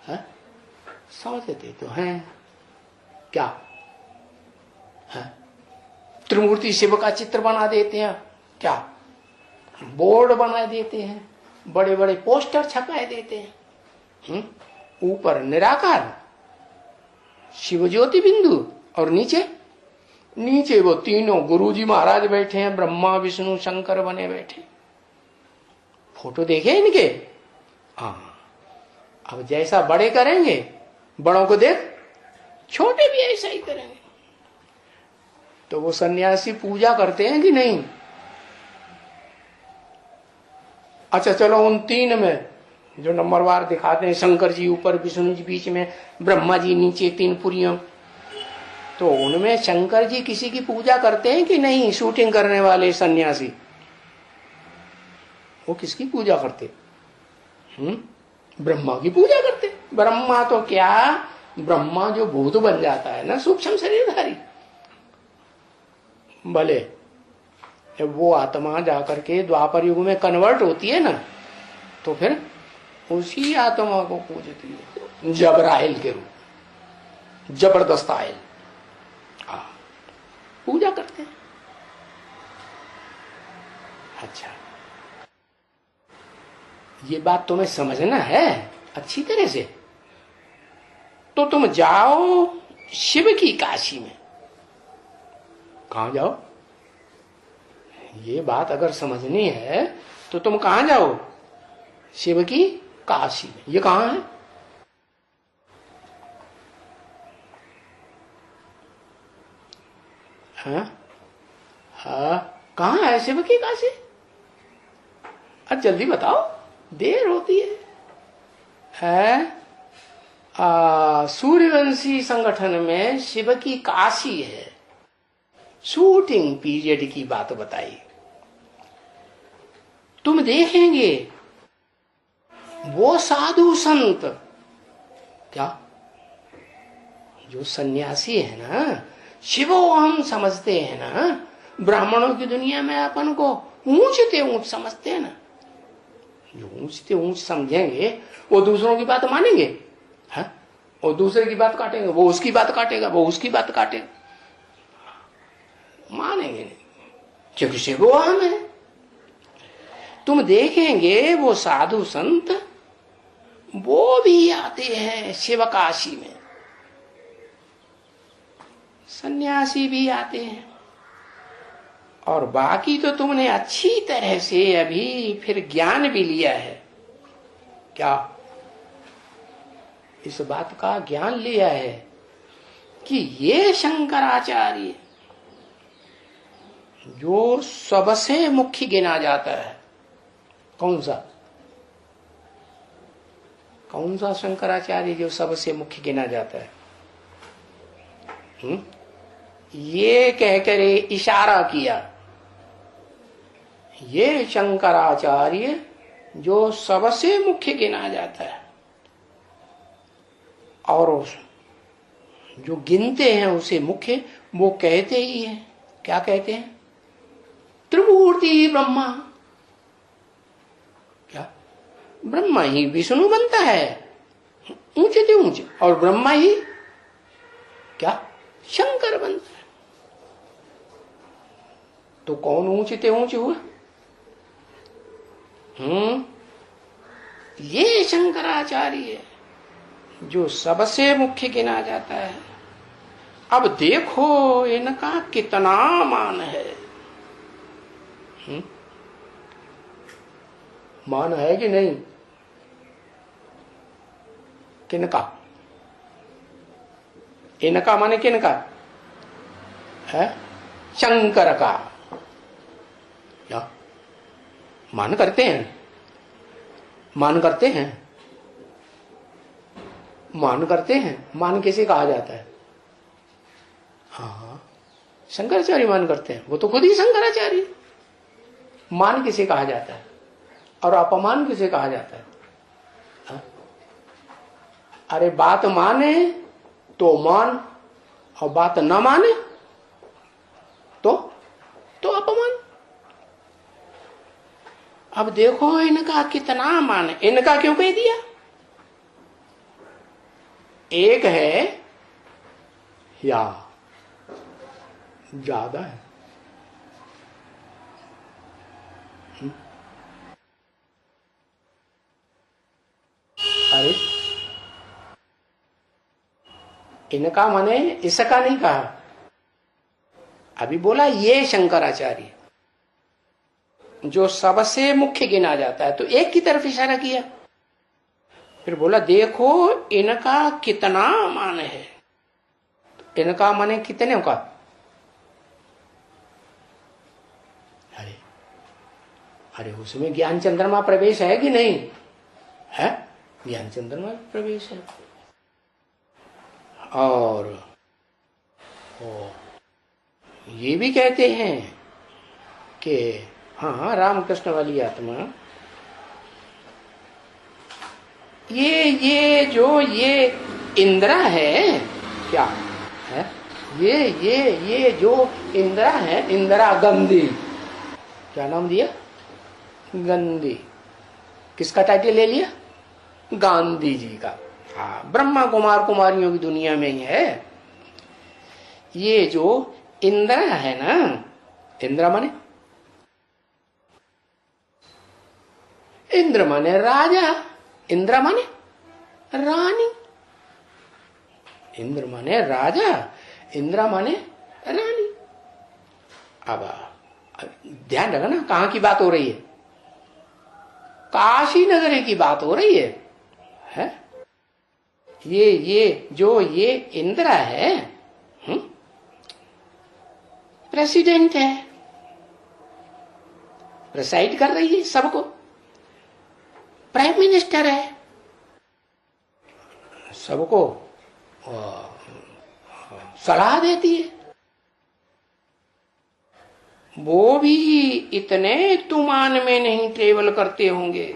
है? समझ लेते तो हैं क्या? है? त्रिमूर्ति शिव का चित्र बना देते हैं क्या? बोर्ड बना देते हैं, बड़े बड़े पोस्टर छपाए देते हैं। ऊपर निराकार शिव ज्योति बिंदु, और नीचे नीचे वो तीनों गुरुजी महाराज बैठे हैं, ब्रह्मा विष्णु शंकर बने बैठे। फोटो देखे इनके? हाँ। अब जैसा बड़े करेंगे, बड़ों को देख छोटे भी ऐसा ही करेंगे। तो वो सन्यासी पूजा करते हैं कि नहीं? अच्छा चलो, उन तीन में जो नंबरवार दिखाते हैं, शंकर जी ऊपर, विष्णु जी बीच में, ब्रह्मा जी नीचे, तीन पुरियों, तो उनमें शंकर जी किसी की पूजा करते हैं कि नहीं? शूटिंग करने वाले सन्यासी वो किसकी पूजा करते? ब्रह्मा की पूजा करते। ब्रह्मा तो क्या, ब्रह्मा जो भूत बन जाता है ना, सूक्ष्म शरीरधारी, भले जब वो आत्मा जाकर के द्वापर युग में कन्वर्ट होती है ना, तो फिर उसी आत्मा को पूजती है जबराइल के रूप, जबरदस्त आयल पूजा करते हैं। अच्छा, ये बात तुम्हें समझना है अच्छी तरह से। तो तुम जाओ शिव की काशी में। कहां जाओ? ये बात अगर समझनी है तो तुम कहां जाओ? शिव की काशी में। ये कहां है? हाँ? हाँ, कहां है शिव की काशी? अब जल्दी बताओ, देर होती है। सूर्यवंशी संगठन में शिव की काशी है। शूटिंग पीरियड की बात बताई। तुम देखेंगे वो साधु संत, क्या जो सन्यासी है ना, शिवो हम समझते हैं ना, ब्राह्मणों की दुनिया में अपन को ऊंचते ऊंच समझते हैं ना, जो ऊंचते ऊंच समझेंगे वो दूसरों की बात मानेंगे, हाँ? वो दूसरे की बात काटेंगे, वो उसकी बात काटेगा, वो उसकी बात काटेगा, मानेंगे नहीं, क्योंकि शिवो हम है। तुम देखेंगे वो साधु संत वो भी आते हैं शिवकाशी में, सन्यासी भी आते हैं, और बाकी तो तुमने अच्छी तरह से अभी फिर ज्ञान भी लिया है, क्या इस बात का ज्ञान लिया है कि ये शंकराचार्य जो सबसे मुख्य गिना जाता है, कौन सा शंकराचार्य जो सबसे मुख्य गिना जाता है? ये कहकर इशारा किया, ये शंकराचार्य जो सबसे मुख्य गिना जाता है, और जो गिनते हैं उसे मुख्य, वो कहते ही है, क्या कहते हैं? त्रिमूर्ति ब्रह्मा। क्या ब्रह्मा ही विष्णु बनता है ऊंचे से ऊंचे, और ब्रह्मा ही क्या शंकर बनता है। तो कौन ऊंचे से ऊंचे हुआ? ये शंकराचार्य जो सबसे मुख्य गिना जाता है। अब देखो इनका कितना मान है, मान है कि नहीं? किनका? इनका माने किनका है? शंकर का। क्या मान करते हैं? मान करते हैं? मान करते हैं? मान किसे कहा जाता है? हाँ, शंकराचार्य मान करते हैं, वो तो खुद ही शंकराचार्य। मान किसे कहा जाता है और अपमान किसे कहा जाता है? हा? अरे बात माने तो मान, और बात न माने तो अपमान। अब देखो इनका कितना मान है, इनका क्यों कह दिया? एक है या ज्यादा है? अरे इनका माने इसका नहीं कहा, अभी बोला ये शंकराचार्य जो सबसे मुख्य गिना जाता है, तो एक की तरफ इशारा किया। फिर बोला देखो इनका कितना मान है। इनका माने कितने का? अरे उसमें ज्ञान चंद्रमा प्रवेश है कि नहीं है? ज्ञान चंद्रमा प्रवेश है। और ये भी कहते हैं कि हाँ रामकृष्ण वाली आत्मा, ये इंद्रा है, क्या है ये जो इंद्रा है, इंदिरा गांधी, क्या नाम दिया? गांधी। किसका टाइटल ले लिया? गांधी जी का। हाँ, ब्रह्मा कुमार कुमारियों की दुनिया में ही है। ये जो इंद्रा है ना, इंद्रा माने इंद्र माने राजा, इंद्रा माने रानी। इंद्र माने राजा, इंद्रा माने रानी। अब ध्यान रखना ना, कहां की बात हो रही है? काशी नगरी की बात हो रही है? ये जो ये इंदिरा है, प्रेसिडेंट है, प्रेसाइड कर रही है सबको, प्राइम मिनिस्टर है, सबको सलाह देती है। वो भी इतने तुमान में नहीं ट्रेवल करते होंगे,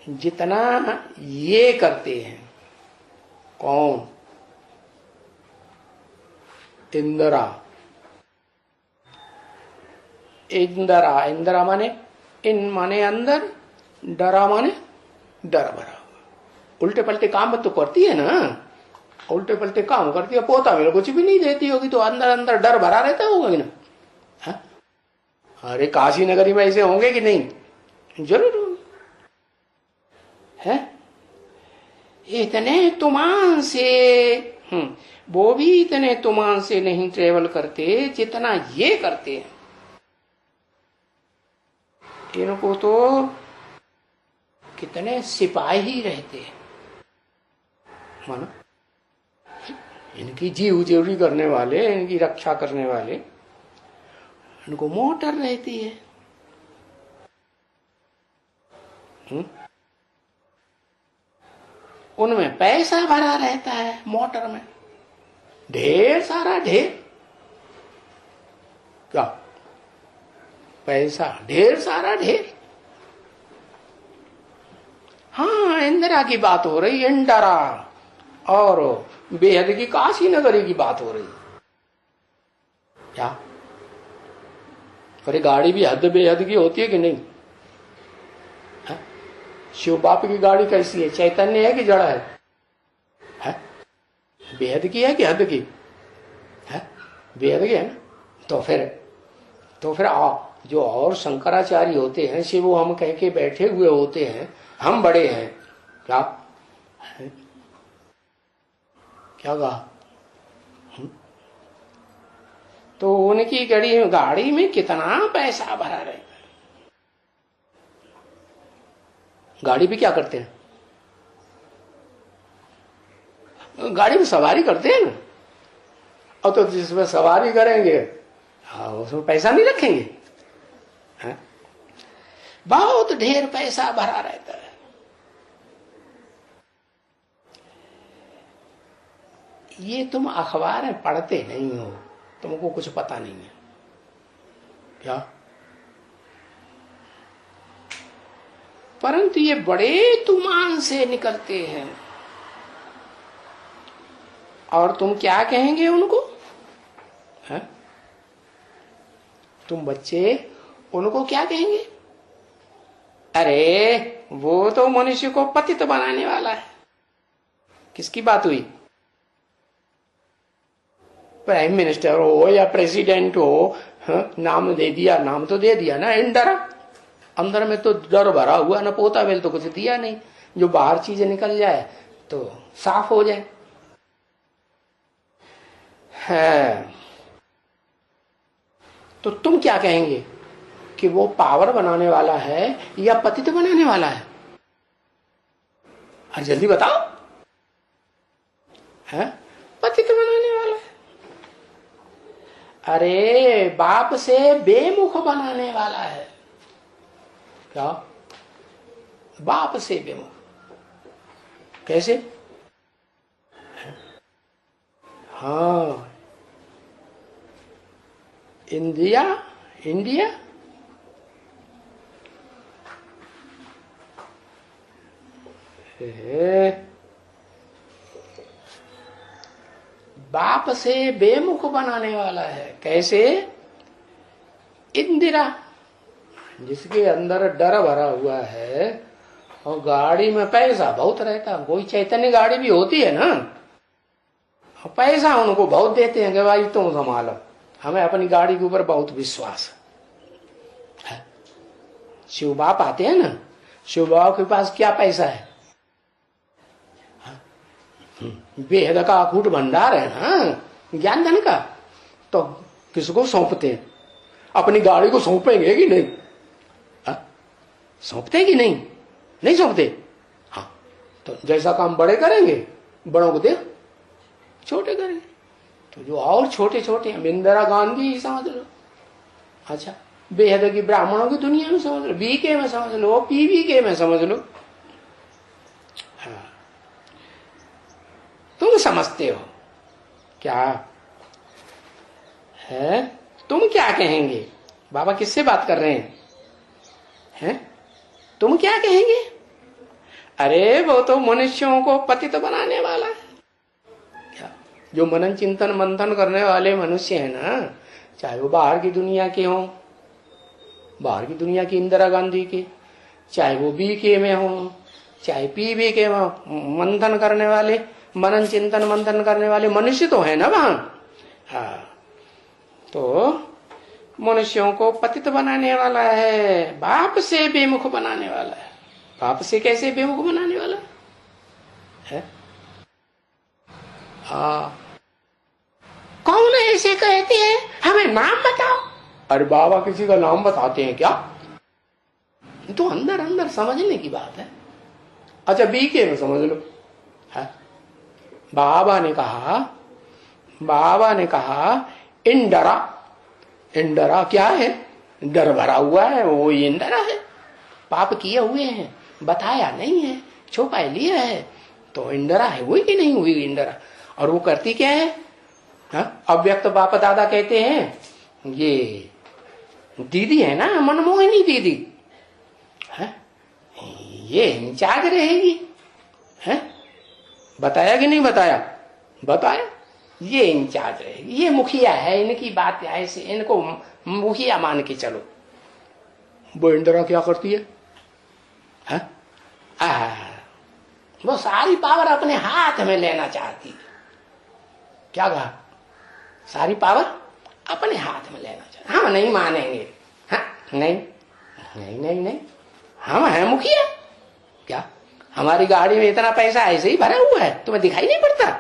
जितना ये करते हैं। कौन? इंदिरा। इंदिरा, इंदिरा माने इन माने अंदर, डरा माने डर भरा हुआ। उल्टे पलटे काम तो करती है ना, उल्टे पलटे काम करती है। पोता मेरे कुछ भी नहीं देती होगी तो अंदर अंदर डर भरा रहता होगा ना। हा? अरे काशी नगरी में ऐसे होंगे कि नहीं? जरूर है। इतने तुमान से वो भी इतने तुमान से नहीं ट्रेवल करते जितना ये करते हैं। इनको तो कितने सिपाही रहते हैं मानो, इनकी जीव जेवरी करने वाले, इनकी रक्षा करने वाले, इनको मोटर रहती है। उनमें पैसा भरा रहता है, मोटर में ढेर सारा, ढेर क्या पैसा, ढेर सारा ढेर। हाँ, इंदिरा की बात हो रही, इंदिरा और बेहद की काशी नगरी की बात हो रही। क्या? अरे गाड़ी भी हद बेहद की होती है कि नहीं? शिव बाप की गाड़ी कैसी है? चैतन्य है कि जड़ा है? बेहद की है कि हद की है? बेहद की है ना। तो फिर जो और शंकराचार्य होते हैं शिव, वो हम कह के बैठे हुए होते हैं हम बड़े हैं। क्या क्या कहा? तो उनकी गाड़ी में कितना पैसा भरा रहता है। गाड़ी भी क्या करते हैं? गाड़ी में सवारी करते हैं ना। और तो जिसमें सवारी करेंगे उसमें पैसा नहीं रखेंगे? है? बहुत ढेर पैसा भरा रहता है। ये तुम अखबार पढ़ते नहीं हो, तुमको कुछ पता नहीं है क्या? परंतु ये बड़े तुमान से निकलते हैं। और तुम क्या कहेंगे उनको? है? तुम बच्चे उनको क्या कहेंगे? अरे वो तो मनुष्य को पतित बनाने वाला है। किसकी बात हुई? प्राइम मिनिस्टर हो या प्रेसिडेंट हो, नाम दे दिया, नाम तो दे दिया ना, इंदिरा। अंदर में तो डर भरा हुआ ना, पोता बेल तो कुछ दिया नहीं जो बाहर चीजें निकल जाए तो साफ हो जाए। है तो तुम क्या कहेंगे कि वो पावर बनाने वाला है या पतित बनाने वाला है? अरे जल्दी बताओ। है? पतित बनाने वाला है। अरे बाप से बेमुख बनाने वाला है। क्या? बाप से बेमुख कैसे? हाँ, इंडिया बाप से बेमुख बनाने वाला है। कैसे? इंदिरा, जिसके अंदर डर भरा हुआ है और गाड़ी में पैसा बहुत रहता। कोई चैतन्य गाड़ी भी होती है ना, पैसा उनको बहुत देते हैं कि भाई तुम संभालो, हमें अपनी गाड़ी के ऊपर बहुत विश्वास है। शिव बाप आते हैं ना, शिव बाप के पास क्या पैसा है? बेहद का अकूट भंडार है ना ज्ञान धन का। तो किसको सौंपते हैं? अपनी गाड़ी को सौंपेंगे कि नहीं? सौंपते कि नहीं? नहीं सौंपते। हाँ, तो जैसा काम बड़े करेंगे, बड़ों को दे, छोटे करेंगे। तो जो और छोटे छोटे हैं, इंदिरा गांधी समझ लो। अच्छा, बेहद की ब्राह्मणों की दुनिया में समझ लो, बीके में समझ लो, पीवीके में समझ लो। हाँ, तुम समझते हो क्या है? तुम क्या कहेंगे? बाबा किससे बात कर रहे हैं? तुम क्या कहेंगे? अरे वो तो मनुष्यों को पतित बनाने वाला है। क्या जो मनन चिंतन मंथन करने वाले मनुष्य है ना, चाहे वो बाहर की दुनिया के हों, बाहर की दुनिया की इंदिरा गांधी के, चाहे वो बीके में हो, चाहे पीबी के मंथन करने वाले, मनन चिंतन मंथन करने वाले मनुष्य तो है ना वहां। हाँ, तो मनुष्यों को पतित बनाने वाला है, बाप से बेमुख बनाने वाला है। बाप से कैसे बेमुख बनाने वाला है? कौन ऐसे कहते हैं, हमें नाम बताओ। अरे बाबा किसी का नाम बताते हैं क्या? तो अंदर अंदर समझने की बात है। अच्छा बीके में समझ लो है? बाबा ने कहा इंडरा। इंडरा क्या है? डर भरा हुआ है, वो इंडरा है। पाप किए हुए हैं, बताया नहीं है, छुपा लिया है, तो इंडरा है। हुई कि नहीं हुई इंडरा? और वो करती क्या है? अव्यक्त बाप दादा कहते हैं ये दीदी है ना, मनमोहिनी दीदी है, ये इंचार्ज रहेगी है? बताया कि नहीं बताया? बताया। ये इंचार्ज रहेगी, ये मुखिया है, इनकी बात ऐसे, इनको मुखिया मान के चलो। वो इंदिरा क्या करती है? वो सारी पावर अपने हाथ में लेना चाहती है। क्या कहा? सारी पावर अपने हाथ में लेना चाहती। हम नहीं मानेंगे। हाँ, नहीं नहीं नहीं नहीं, हम हैं मुखिया। क्या हमारी गाड़ी में इतना पैसा ऐसे ही भरा हुआ है, तुम्हें दिखाई नहीं पड़ता?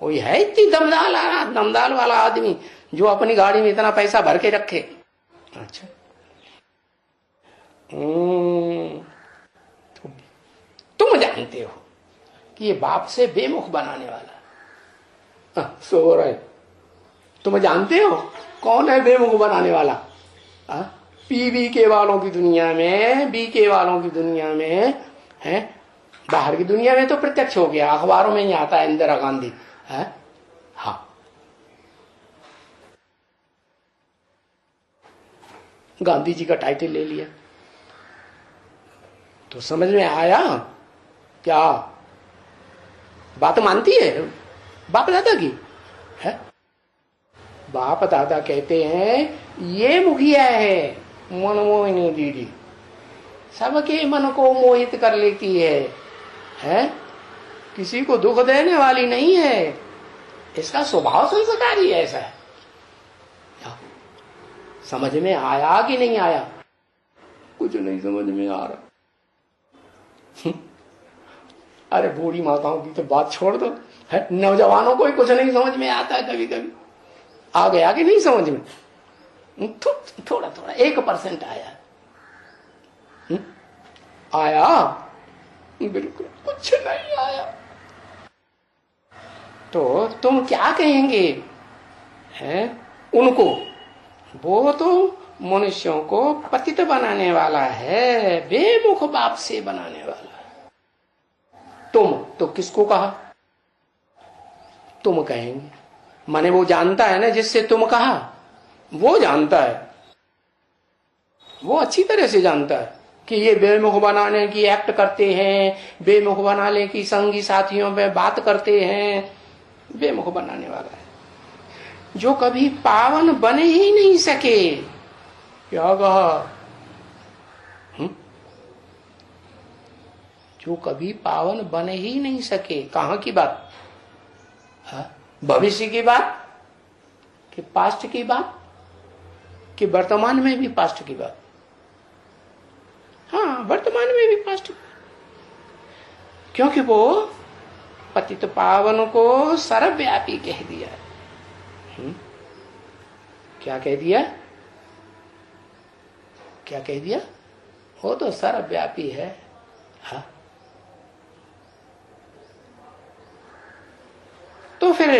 कोई है इतनी दमदाल वाला आदमी जो अपनी गाड़ी में इतना पैसा भर के रखे? अच्छा, तुम जानते हो कि ये बाप से बेमुख बनाने वाला सो रहे। तुम जानते हो कौन है बेमुख बनाने वाला? पीबी के वालों की दुनिया में, बी के वालों की दुनिया में है। बाहर की दुनिया में तो प्रत्यक्ष हो गया, अखबारों में ही आता है इंदिरा गांधी है। हाँ, गांधी जी का टाइटल ले लिया तो समझ में आया क्या? बात मानती है बाप दादा की है? बाप दादा कहते हैं ये मुखिया है मनमोहिनी दीदी, सबके मन को मोहित कर लेती है? किसी को दुख देने वाली नहीं है, इसका स्वभाव संस्कारी ऐसा है। समझ में आया कि नहीं आया? कुछ नहीं समझ में आ रहा। अरे बूढ़ी माताओं की तो बात छोड़ दो, है नौजवानों को ही कुछ नहीं समझ में आता है। कभी कभी आ गया कि नहीं समझ में? थोड़ा थोड़ा 1% आया। आया? बिल्कुल कुछ नहीं आया। तो तुम क्या कहेंगे हैं उनको? वो तो मनुष्यों को पतित बनाने वाला है, बेमुख बाप से बनाने वाला है। तुम तो किसको कहा? तुम कहेंगे, माने वो जानता है ना जिससे तुम कहा, वो जानता है, वो अच्छी तरह से जानता है कि ये बेमुख बनाने की एक्ट करते हैं, बेमुख बनाने की संगी साथियों में बात करते हैं, बेमुख बनाने वाला है। जो कभी पावन बने ही नहीं सके। क्या कहा? जो कभी पावन बने ही नहीं सके। कहां की बात? भविष्य की बात कि पास्ट की बात कि वर्तमान में भी पास्ट की बात? हाँ, वर्तमान में भी पास्ट, क्योंकि वो पतित पावन को सर्वव्यापी कह दिया। क्या कह दिया? क्या कह दिया? वो तो सर्वव्यापी है। हाँ, तो फिर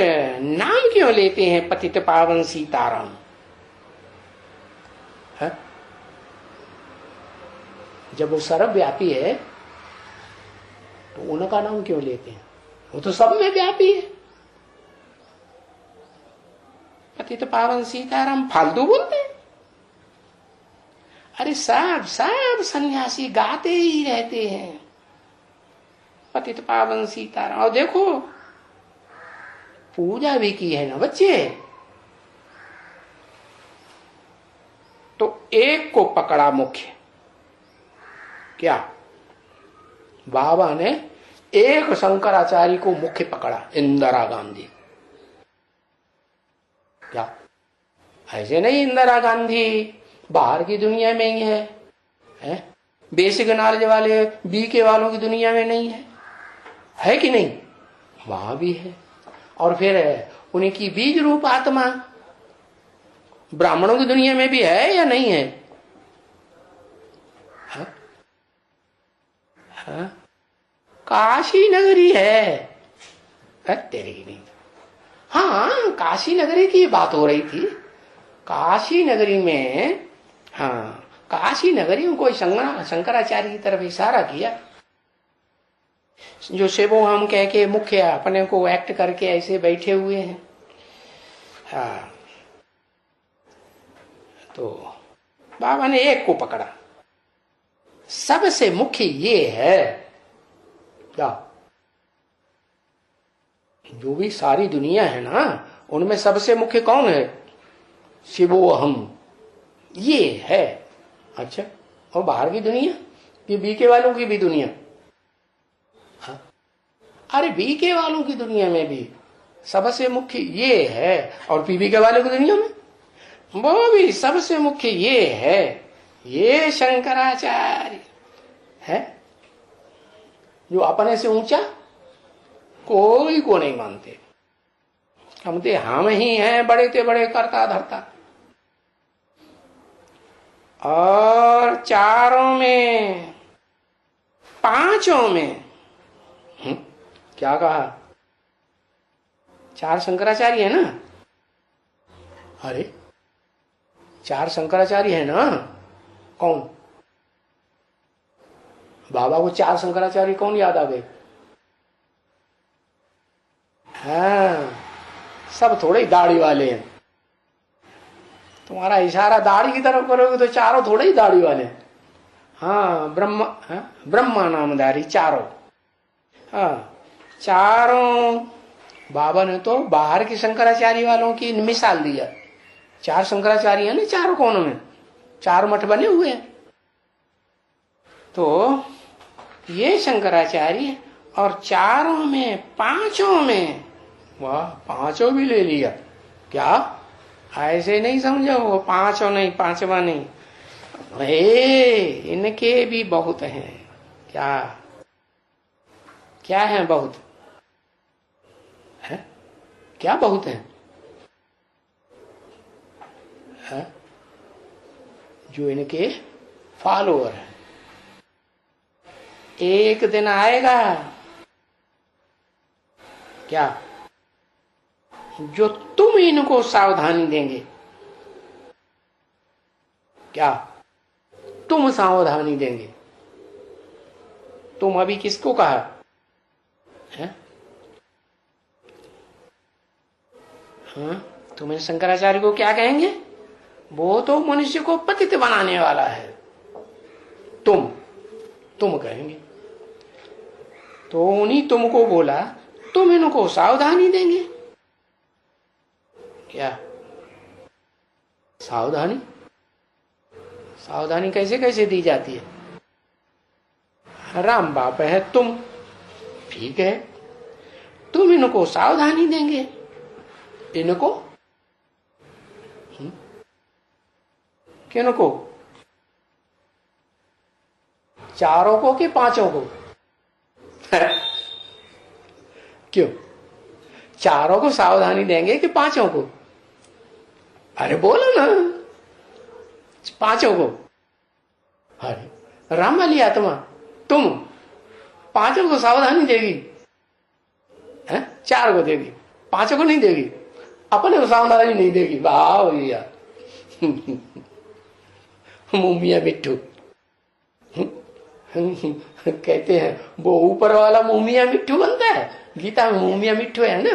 नाम क्यों लेते हैं पतित पावन सीताराम? है? जब वो सर्वव्यापी है तो उनका नाम क्यों लेते हैं? वो तो सब में व्यापी है। पतित पावन सीताराम फालतू बोलते हैं। अरे सब सन्यासी गाते ही रहते हैं, पतित पावन सीताराम। और देखो पूजा भी की है ना बच्चे। तो एक को पकड़ा मुख्य, क्या बाबा ने एक शंकराचार्य को मुख्य पकड़ा, इंदिरा गांधी। क्या ऐसे नहीं, इंदिरा गांधी बाहर की दुनिया में ही है? बेसिक नॉलेज वाले बीके वालों की दुनिया में नहीं है कि नहीं? वहां भी है। और फिर उनकी बीज रूप आत्मा ब्राह्मणों की दुनिया में भी है या नहीं है? हाँ? काशी नगरी है, तेरे की नहीं। हाँ, काशी नगरी की बात हो रही थी। काशी नगरी में, हाँ, काशी नगरी में कोई शंकराचार्य की तरफ इशारा किया, जो सेवो हम कह के मुख्य अपने को एक्ट करके ऐसे बैठे हुए हैं। हाँ, तो बाबा ने एक को पकड़ा, सबसे मुख्य ये है क्या, जो भी सारी दुनिया है ना उनमें सबसे मुख्य कौन है? शिवो हम, ये है। अच्छा, और बाहर की दुनिया, ये बीके वालों की भी दुनिया? हाँ? अरे बीके वालों की दुनिया में भी सबसे मुख्य ये है, और पीबीके वालों की दुनिया में वो भी सबसे मुख्य ये है, ये शंकराचार्य है, जो अपने से ऊंचा कोई को नहीं मानते। हम ही हैं बड़े ते बड़े करता धरता। और चारों में पांचों में क्या कहा? चार शंकराचार्य है ना? अरे चार शंकराचार्य है ना? कौन? बाबा को चार शंकराचार्य कौन याद आ गए? हाँ, सब थोड़े ही दाढ़ी वाले हैं। तुम्हारा इशारा दाढ़ी की तरफ करोगे तो चारों थोड़े ही दाढ़ी वाले हैं। हाँ, ब्रह्मा नामधारी चारों। हाँ, चारों बाबा ने तो बाहर के शंकराचार्य वालों की मिसाल दिया। चार शंकराचार्य है ना चारों कोनों में, चार मठ बने हुए हैं। तो ये शंकराचार्य, और चारों में पांचों में, वाह, पांचों भी ले लिया क्या? ऐसे नहीं समझो, वो पांचों नहीं, पांचवा नहीं, इनके भी बहुत हैं। क्या क्या है? बहुत है? क्या बहुत है? जो इनके फॉलोअर हैं। एक दिन आएगा क्या, जो तुम इनको सावधानी देंगे। क्या तुम सावधानी देंगे? तुम अभी किसको कहा है? हाँ, तुम्हें शंकराचार्य को क्या कहेंगे? वो तो मनुष्य को पतित बनाने वाला है। तुम कहेंगे। तो उन्हीं तुमको बोला, तुम इनको सावधानी देंगे। क्या सावधानी? सावधानी कैसे कैसे दी जाती है? राम बाप है तुम, ठीक है, तुम इनको सावधानी देंगे। इनको किनको? चारों को कि पांचों को? क्यों? चारों को सावधानी देंगे कि पांचों को? अरे बोलो ना, पांचों को। अरे राम वाली आत्मा तुम पांचों को सावधानी देगी है? चार को देगी, पांचों को नहीं देगी। अपने को सावधानी नहीं देगी। वाह भैया, मुमिया मिट्टू कहते हैं वो ऊपर वाला मुमिया मिट्टू बनता है। गीता में मुमिया मिट्टू है ना,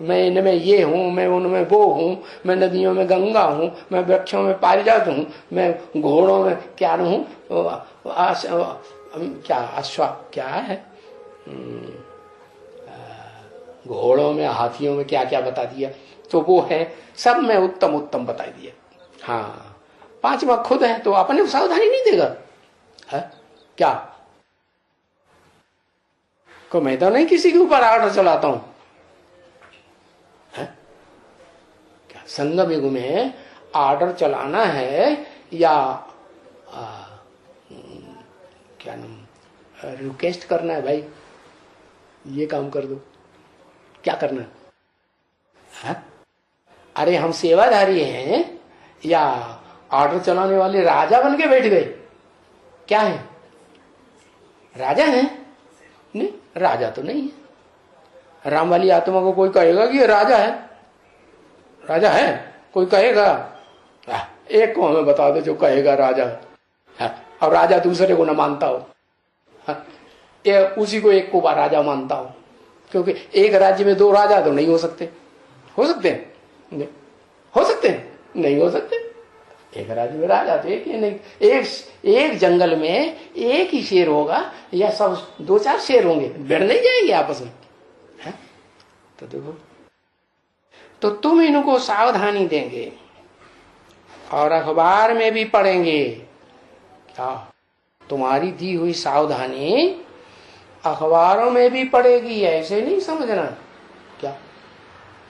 मैं इनमें ये हूँ, मैं उनमें वो हूँ, मैं नदियों में गंगा हूँ, मैं वृक्षों में पारिजात हूँ, मैं घोड़ों में क्या हूँ, क्या अश्वा क्या है, घोड़ों में, हाथियों में क्या क्या बता दिया, तो वो है सब में उत्तम उत्तम बता दिया। हाँ, पांचवा खुद है तो अपने सावधानी नहीं देगा है? क्या को मैं तो नहीं किसी के ऊपर आर्डर चलाता हूं है? क्या संगम युग में आर्डर चलाना है या क्या नाम रिक्वेस्ट करना है, भाई ये काम कर दो, क्या करना है? अरे हम सेवाधारी हैं या ऑर्डर चलाने वाले राजा बन के बैठ गए? क्या है, राजा है? नहीं, राजा तो नहीं है। राम वाली आत्मा को कोई कहेगा कि ये राजा है? राजा है? कोई कहेगा? एक को हमें बता दो जो कहेगा राजा है, और राजा दूसरे को न मानता हो, ये उसी को एक को राजा मानता हो। क्योंकि एक राज्य में दो राजा तो नहीं हो सकते। हो सकते हैं? नहीं हो सकते हैं, नहीं हो सकते। एक राज्य में राजा तो एक ही नहीं। एक जंगल में एक ही शेर होगा या सब दो चार शेर होंगे, भिड़ नहीं जाएंगे आपस में है? तो देखो, तो तुम इनको सावधानी देंगे और अखबार में भी पढ़ेंगे। क्या तुम्हारी दी हुई सावधानी अखबारों में भी पड़ेगी, ऐसे नहीं समझना। क्या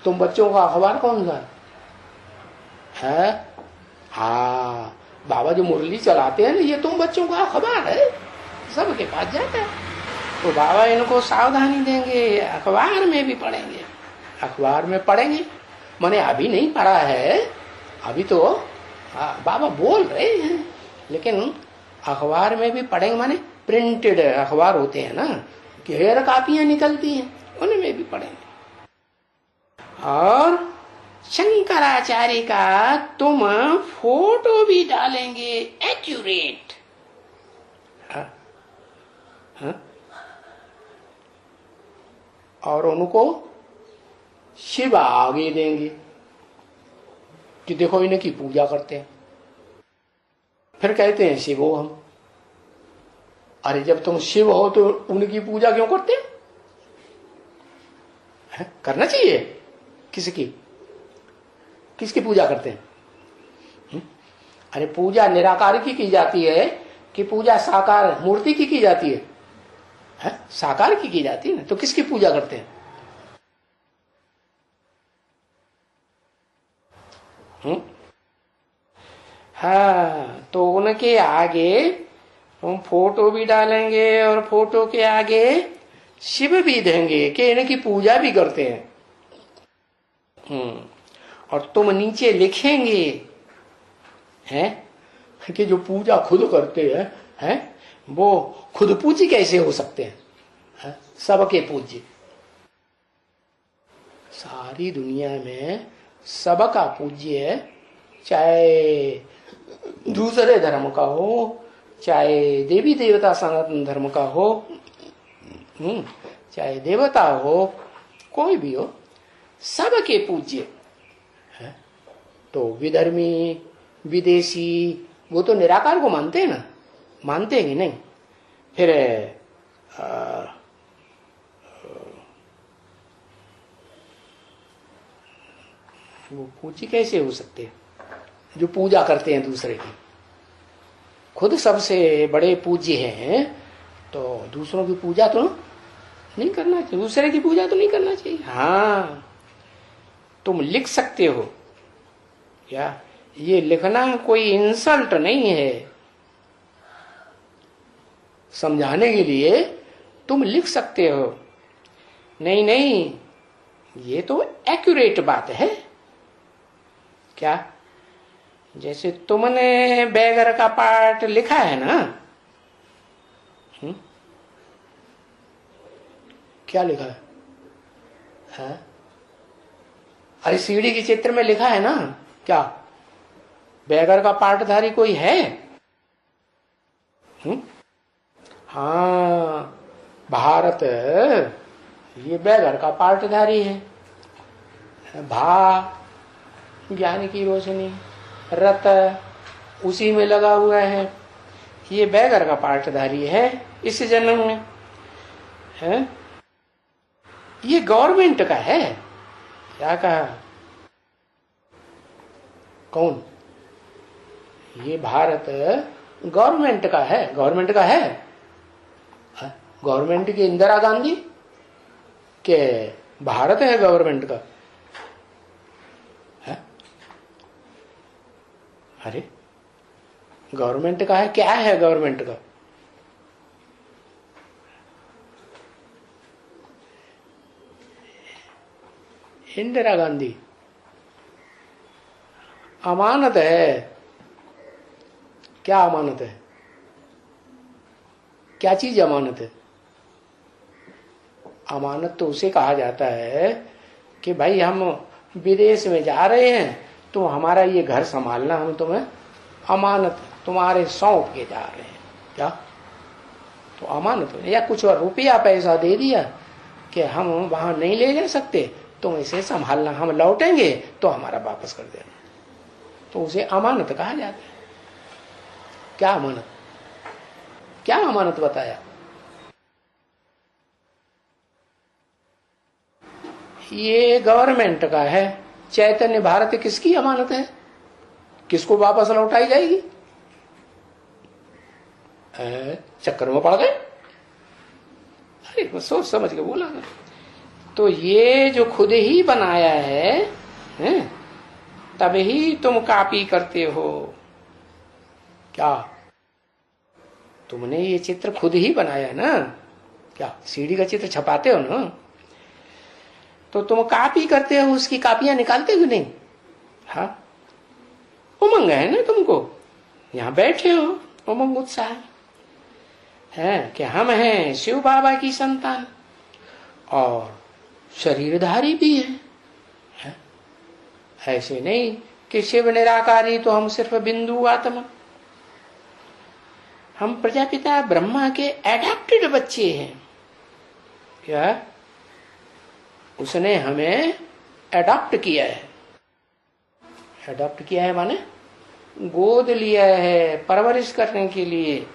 तुम बच्चों का अखबार कौन सा है? हाँ, बाबा जो मुरली चलाते हैं ना, ये तुम बच्चों का अखबार है, सबके पास जाता है। तो बाबा इनको सावधानी देंगे, अखबार में भी पढ़ेंगे। अखबार में पढ़ेंगे माने अभी नहीं पढ़ा है, अभी तो बाबा बोल रहे हैं, लेकिन अखबार में भी पढ़ेंगे माने प्रिंटेड अखबार होते हैं ना, ढेर कापियां निकलती हैं, उनमें भी पढ़ेंगे। और शंकराचार्य का तुम फोटो भी डालेंगे एक्यूरेट। और उनको शिव आगे देंगे कि देखो इन्हें की पूजा करते हैं, फिर कहते हैं शिव हो हम। अरे जब तुम शिव हो तो उनकी पूजा क्यों करते हैं? करना चाहिए। किसकी पूजा करते हैं? अरे पूजा निराकार की जाती है कि पूजा साकार मूर्ति की जाती है? साकार की जाती है ना, तो किसकी पूजा करते हैं? हाँ, तो उनके आगे हम फोटो भी डालेंगे और फोटो के आगे शिव भी देंगे कि इनकी पूजा भी करते हैं। और तुम नीचे लिखेंगे हैं कि जो पूजा खुद करते हैं वो खुद पूजी कैसे हो सकते हैं? सबके पूज्य। सारी दुनिया में सबका पूज्य है, चाहे दूसरे धर्म का हो, चाहे देवी देवता सनातन धर्म का हो, चाहे देवता हो, कोई भी हो, सबके पूज्य है। तो विधर्मी विदेशी वो तो निराकार को मानते हैं ना, मानते हैं कि नहीं? फिर वो पूज्य कैसे हो सकते हैं जो पूजा करते हैं दूसरे की? खुद सबसे बड़े पूज्य हैं तो दूसरों की पूजा तो नहीं करना चाहिए, दूसरे की पूजा तो नहीं करना चाहिए। हाँ, तुम लिख सकते हो क्या? ये लिखना कोई इंसल्ट नहीं है, समझाने के लिए तुम लिख सकते हो। नहीं नहीं, ये तो एक्यूरेट बात है। क्या? जैसे तुमने बैगर का पाठ लिखा है ना, क्या लिखा है? हाँ? अरे सीढ़ी के चित्र में लिखा है ना, क्या बैगर का पाठधारी कोई है? हाँ, भारत ये बैगर का पाठधारी है। भा ज्ञान की रोशनी, रत उसी में लगा हुआ है, ये बैगर का पाठधारी है इस जन्म में है? ये गवर्नमेंट का है। क्या कहा? कौन? ये भारत गवर्नमेंट का है। गवर्नमेंट का है? गवर्नमेंट की इंदिरा गांधी के भारत है गवर्नमेंट का है? अरे गवर्नमेंट का है, क्या है गवर्नमेंट का? इंदिरा गांधी अमानत है। क्या अमानत है? क्या चीज अमानत है? अमानत तो उसे कहा जाता है कि भाई हम विदेश में जा रहे हैं तो हमारा ये घर संभालना हम तुम्हें अमानत तुम्हारे सौंप के जा रहे हैं। क्या? तो अमानत। या कुछ और रुपया पैसा दे दिया कि हम वहां नहीं ले जा सकते, तुम इसे संभालना, हम लौटेंगे तो हमारा वापस कर देना, तो उसे अमानत कहा जाता है। क्या अमानत? क्या अमानत बताया? ये गवर्नमेंट का है। चैतन्य भारत किसकी अमानत है? किसको वापस लौटाई जाएगी? चक्कर में पड़ गए? अरे सोच समझ के बोला ना। तो ये जो खुद ही बनाया है, तभी तुम कॉपी करते हो। क्या? तुमने ये चित्र खुद ही बनाया ना? क्या सीडी का चित्र छपाते हो ना, तो तुम कॉपी करते हो, उसकी कॉपियां निकालते हो नहीं? हाँ, उमंग है ना तुमको, यहां बैठे हो, उमंग उत्साह है कि हम हैं शिव बाबा की संतान और शरीरधारी भी है? ऐसे नहीं कि शिव निराकारी तो हम सिर्फ बिंदु आत्मा। हम प्रजापिता ब्रह्मा के एडॉप्टेड बच्चे हैं। क्या? उसने हमें एडॉप्ट किया है। एडॉप्ट किया है माने गोद लिया है परवरिश करने के लिए,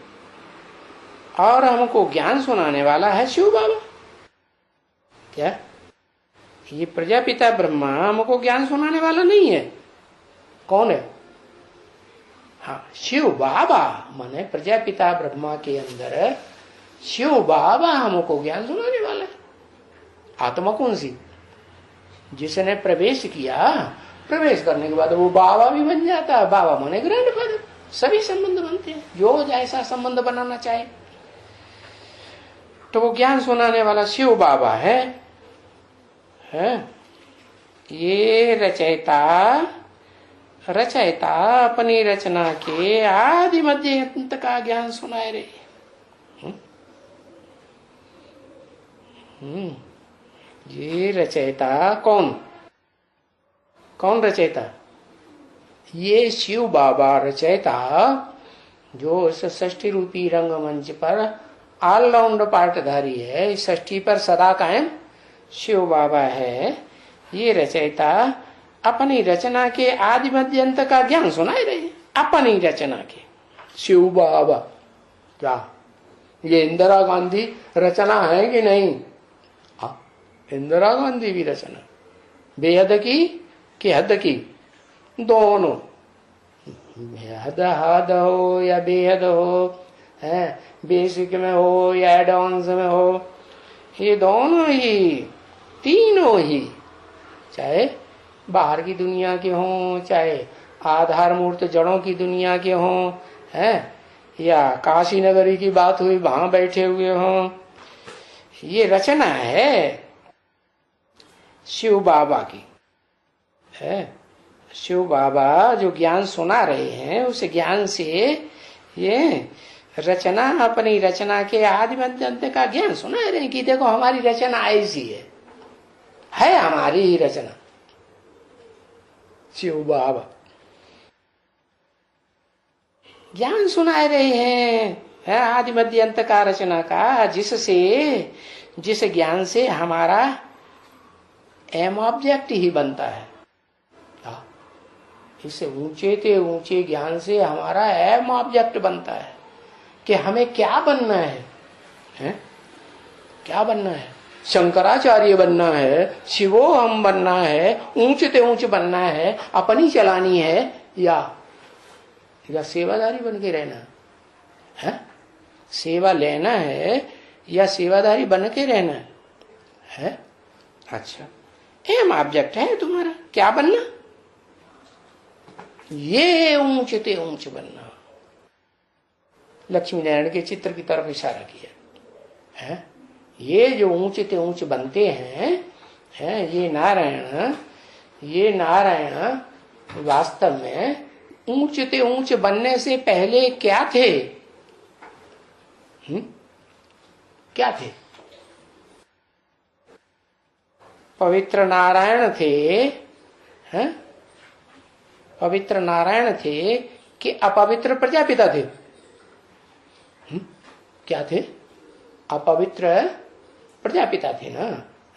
और हमको ज्ञान सुनाने वाला है शिव बाबा। क्या? ये प्रजापिता ब्रह्मा हमको ज्ञान सुनाने वाला नहीं है। कौन है? हाँ, शिव बाबा। माने प्रजापिता ब्रह्मा के अंदर शिव बाबा हमको ज्ञान सुनाने वाला है। आत्मा कौन सी? जिसने प्रवेश किया, प्रवेश करने के बाद वो बाबा भी बन जाता है। बाबा माने ग्रैंडफादर। सभी संबंध बनते हैं, जो जैसा संबंध बनाना चाहे। तो वो ज्ञान सुनाने वाला शिव बाबा है। ये रचयिता अपनी रचना के आदि मध्य अंत का ज्ञान सुनाए रहे। ये रचयिता कौन? कौन रचयिता? ये शिव बाबा रचयिता, जो इस षष्ठी रूपी रंगमंच पर ऑलराउंड पार्टधारी है, इस षष्ठी पर सदा कायम शिव बाबा है। ये रचयिता अपनी रचना के आदि मध्य अंत का ज्ञान सुनाए रहे। अपनी रचना के शिव बाबा। क्या ये इंदिरा गांधी रचना है कि नहीं? हाँ, इंदिरा गांधी भी रचना। बेहद की कि हद की? दोनों। हद हद हो या बेहद हो, है बेसिक में हो या एडवांस में हो, ये दोनों ही, तीनों ही, चाहे बाहर की दुनिया के हों, चाहे आधार मूर्त जड़ों की दुनिया के हों, है या काशी नगरी की बात हुई वहां बैठे हुए हों, ये रचना है शिव बाबा की। है शिव बाबा जो ज्ञान सुना रहे हैं, उस ज्ञान से ये रचना, अपनी रचना के आदि मध्य अंत का ज्ञान सुना रहे हैं कि देखो हमारी रचना ऐसी है हमारी ही रचना। शिव बाबा ज्ञान सुना रहे हैं आदि मध्य अंत का रचना का, जिस ज्ञान से हमारा एम ऑब्जेक्ट ही बनता है। इससे ऊंचे ते ऊंचे ज्ञान से हमारा एम ऑब्जेक्ट बनता है कि हमें क्या बनना है? क्या बनना है? शंकराचार्य बनना है, शिवो हम बनना है, ऊंच ते ऊंच बनना है, अपनी चलानी है, या सेवादारी बन के रहना है? सेवा लेना है या सेवादारी बन के रहना है? अच्छा, एम ऑब्जेक्ट है तुम्हारा, क्या बनना? ये ऊंच ते ऊंच बनना। लक्ष्मी नारायण के चित्र की तरफ इशारा किया है। ये जो ऊंचे ते ऊंच बनते हैं, ये नारायण वास्तव में ऊंचे ते ऊंच बनने से पहले क्या थे? क्या थे? पवित्र नारायण थे, हैं? पवित्र नारायण थे कि अपवित्र प्रजापिता थे? क्या थे? अपवित्र प्रजापिता थे ना,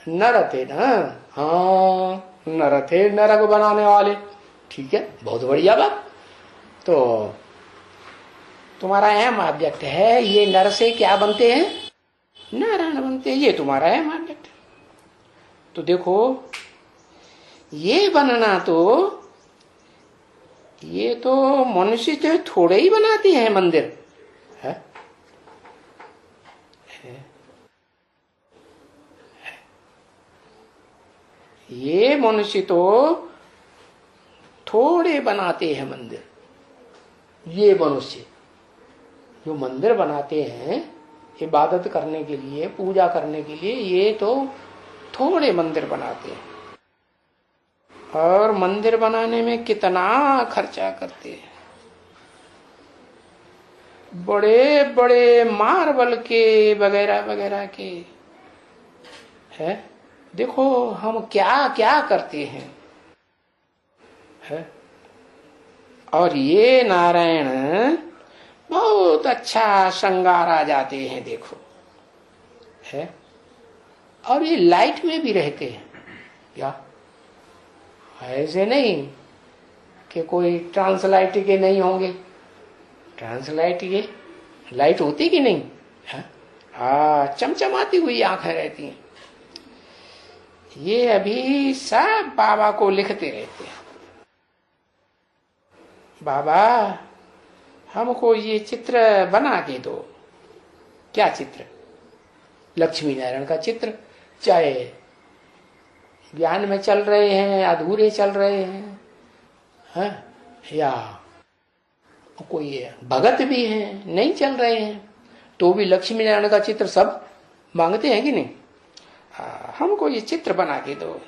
नर थे ना। हाँ, नर थे, नरक बनाने वाले। ठीक है, बहुत बढ़िया बात। तो तुम्हारा अहम ऑब्जेक्ट है, ये नर से क्या बनते हैं? नारायण बनते हैं। ये तुम्हारा अहम ऑब्जेक्ट है। तो देखो, ये बनना तो ये तो मनुष्य जो थोड़े ही बनाते हैं मंदिर, है? ये मनुष्य तो थोड़े बनाते हैं मंदिर। ये मनुष्य जो मंदिर बनाते हैं इबादत करने के लिए, पूजा करने के लिए, ये तो थोड़े मंदिर बनाते हैं। और मंदिर बनाने में कितना खर्चा करते हैं। बड़े बड़े मार्बल के वगैरह वगैरह के, है? देखो हम क्या क्या करते हैं, है? और ये नारायण बहुत अच्छा श्रृंगारा जाते हैं, देखो, है? और ये लाइट में भी रहते हैं क्या? ऐसे नहीं कि कोई ट्रांसलाइट के नहीं होंगे। ट्रांसलाइट के लाइट होती कि नहीं? चमचमाती हुई आंखें रहती हैं। ये अभी सब बाबा को लिखते रहते हैं, बाबा हमको ये चित्र बना के दो। क्या चित्र? लक्ष्मी नारायण का चित्र। चाहे ज्ञान में चल रहे हैं, अधूरे चल रहे हैं, या कोई भगत भी हैं, नहीं चल रहे हैं, तो भी लक्ष्मी नारायण का चित्र सब मांगते हैं कि नहीं? हमको ये चित्र बना के दो।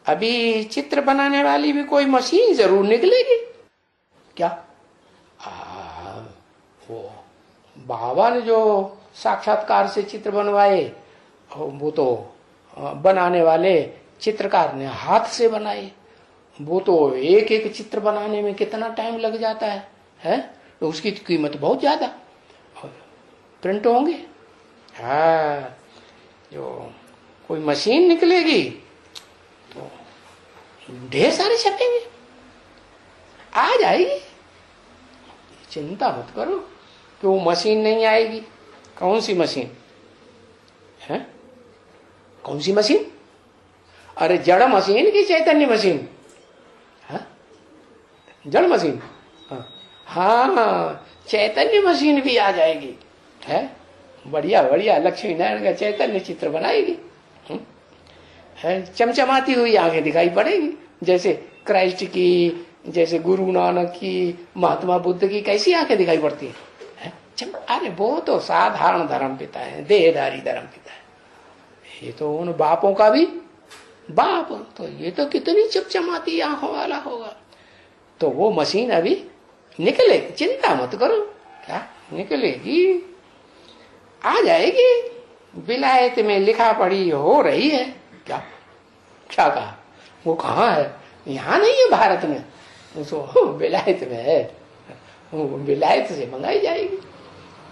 अभी चित्र बनाने वाली भी कोई मशीन जरूर निकलेगी क्या? वो बाबा ने जो साक्षात्कार से चित्र बनवाए, वो तो बनाने वाले चित्रकार ने हाथ से बनाए। वो तो एक एक चित्र बनाने में कितना टाइम लग जाता है? तो उसकी कीमत बहुत ज्यादा। प्रिंट होंगे, हाँ, जो कोई मशीन निकलेगी तो ढेर सारे छपेंगे, आ जाएगी। चिंता मत करो कि वो मशीन नहीं आएगी। कौन सी मशीन है? कौन सी मशीन? अरे जड़ मशीन की चैतन्य मशीन? जड़ मशीन, हाँ, चैतन्य मशीन भी आ जाएगी, है? बढ़िया बढ़िया लक्ष्मी नारायण का चैतन्य चित्र बनाएगी, है? चमचमाती हुई आंखें दिखाई पड़ेगी, जैसे क्राइस्ट की, जैसे गुरु नानक की, महात्मा बुद्ध की कैसी आंखें दिखाई पड़ती है? अरे वो तो साधारण धर्म पिता है, देहधारी धर्म पिता है। ये तो उन बापों का भी बाप, तो ये तो कितनी चमचमाती आंखों वाला होगा। तो वो मशीन अभी निकलेगी, चिंता मत करो। क्या निकलेगी? आ जाएगी। विलायत में लिखा पढ़ी हो रही है। क्या क्या कहा? वो कहाँ है? यहाँ नहीं है, भारत में। वो विलायत में है, विलायत से मंगाई जाएगी।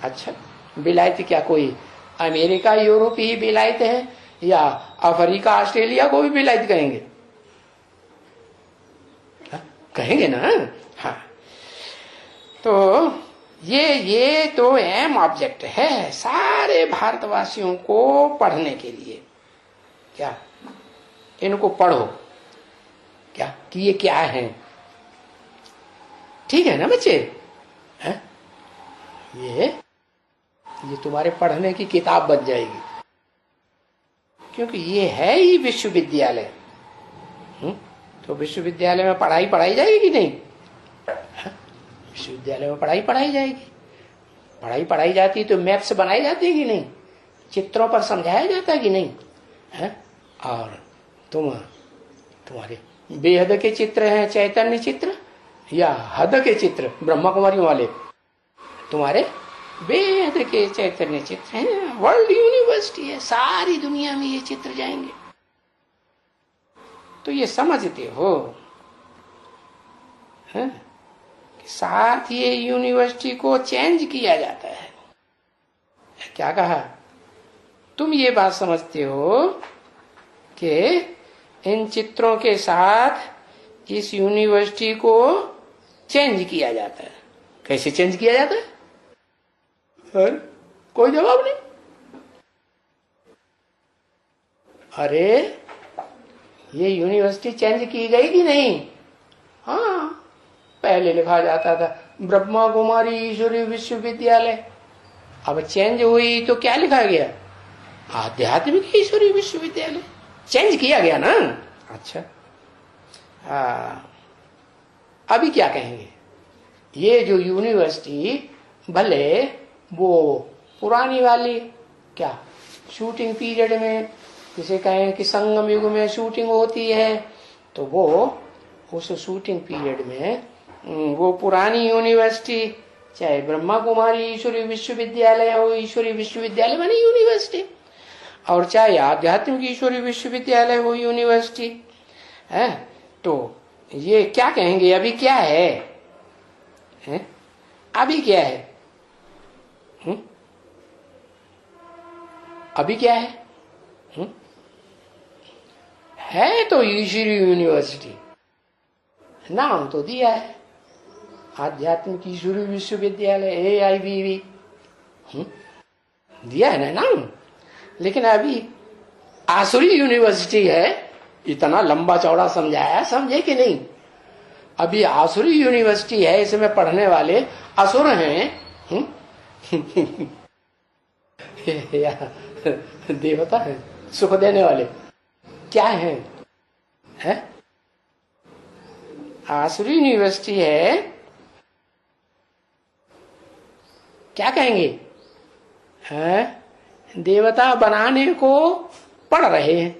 अच्छा, विलायत क्या कोई अमेरिका यूरोप ही विलायत है, या अफ्रीका ऑस्ट्रेलिया को भी विलायत कहेंगे? कहेंगे ना। हाँ, तो ये तो एम ऑब्जेक्ट है सारे भारतवासियों को पढ़ने के लिए। क्या इनको पढ़ो क्या कि ये क्या है, ठीक है ना बच्चे? है? ये तुम्हारे पढ़ने की किताब बन जाएगी, क्योंकि ये है ही विश्वविद्यालय। तो विश्वविद्यालय में पढ़ाई जाएगी कि नहीं? विश्वविद्यालय में पढ़ाई जाएगी। पढ़ाई जाती तो मैप्स बनाई जाती है कि नहीं? चित्रों पर समझाया जाता है कि नहीं? है? और तुम्हारे बेहद के चित्र हैं, चैतन्य चित्र या हद के चित्र ब्रह्मा कुमारी वाले, तुम्हारे बेहद के चैतन्य चित्र हैं। वर्ल्ड यूनिवर्सिटी है, सारी दुनिया में ये चित्र जाएंगे। तो ये समझते हो है? साथ ये यूनिवर्सिटी को चेंज किया जाता है। क्या कहा? तुम ये बात समझते हो कि इन चित्रों के साथ इस यूनिवर्सिटी को चेंज किया जाता है। कैसे चेंज किया जाता है? कोई जवाब नहीं। अरे ये यूनिवर्सिटी चेंज की गई कि नहीं? हाँ, पहले लिखा जाता था ब्रह्मा कुमारी ईश्वरी विश्वविद्यालय। अब चेंज हुई तो क्या लिखा गया? आध्यात्मिक ईश्वरी विश्वविद्यालय। चेंज किया गया ना। अच्छा, अभी क्या कहेंगे? ये जो यूनिवर्सिटी भले वो पुरानी वाली क्या शूटिंग पीरियड में, जिसे कहें कि संगम युग में शूटिंग होती है, तो वो उस शूटिंग पीरियड में वो पुरानी यूनिवर्सिटी, चाहे ब्रह्मा कुमारी ईश्वरी विश्वविद्यालय हो, ईश्वरी विश्वविद्यालय मानी यूनिवर्सिटी, और चाहे आध्यात्मिक ईश्वरी विश्वविद्यालय हो यूनिवर्सिटी है, तो ये क्या कहेंगे? अभी क्या है? अभी क्या है? अभी क्या है? है तो ईश्वरी यूनिवर्सिटी, नाम तो दिया है आध्यात्मिक ईश्वरी विश्वविद्यालय AIVV, दिया है ना नाम। लेकिन अभी आसुरी यूनिवर्सिटी है, इतना लंबा चौड़ा समझाया, समझे कि नहीं? अभी आसुरी यूनिवर्सिटी है, इसमें पढ़ने वाले असुर हैं या देवता है, सुख देने वाले क्या है? आसुरी यूनिवर्सिटी है, क्या कहेंगे? देवता बनाने को पढ़ रहे हैं।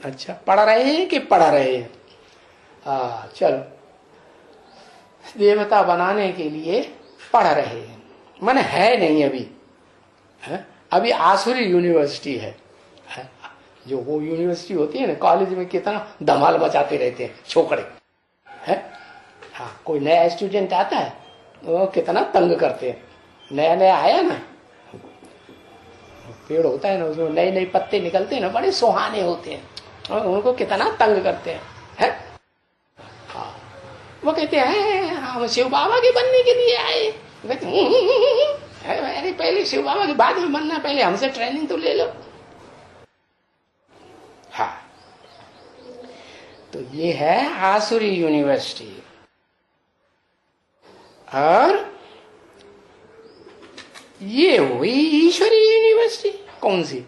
अच्छा, पढ़ रहे हैं कि पढ़ रहे हैं? चलो, देवता बनाने के लिए पढ़ रहे हैं, मन है नहीं अभी। अभी आसुरी यूनिवर्सिटी है। जो वो यूनिवर्सिटी होती है ना, कॉलेज में कितना धमाल मचाते रहते हैं छोकरे है। हाँ, कोई नया स्टूडेंट आता है वो कितना तंग करते हैं। नया आया ना, पेड़ होता है ना, उसमें नए नए पत्ते निकलते हैं ना, बड़े सुहाने होते हैं, और उनको कितना तंग करते हैं है? हाँ, वो कहते हैं हम शिव बाबा के बनने के लिए आए। अरे पहले शिव बाबा के बाद में बनना, पहले हमसे ट्रेनिंग तो ले लो। हाँ, तो ये है आसुरी यूनिवर्सिटी। और ये हुई ईश्वरी यूनिवर्सिटी। कौन सी?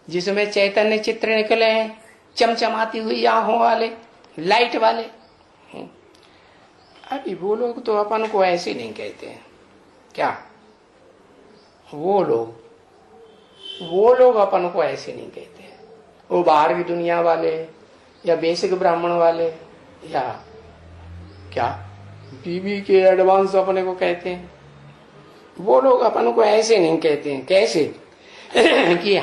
जिसमें चैतन्य चित्र निकले हैं, चमचमाती हुई आंखों वाले, लाइट वाले। अभी वो लोग तो अपन को ऐसे नहीं कहते हैं। क्या वो लोग अपन को ऐसे नहीं कहते हैं। वो बाहर की दुनिया वाले या बेसिक ब्राह्मण वाले या क्या बीबी के एडवांस अपने को कहते हैं। वो लोग अपन को ऐसे नहीं कहते हैं। कैसे? कि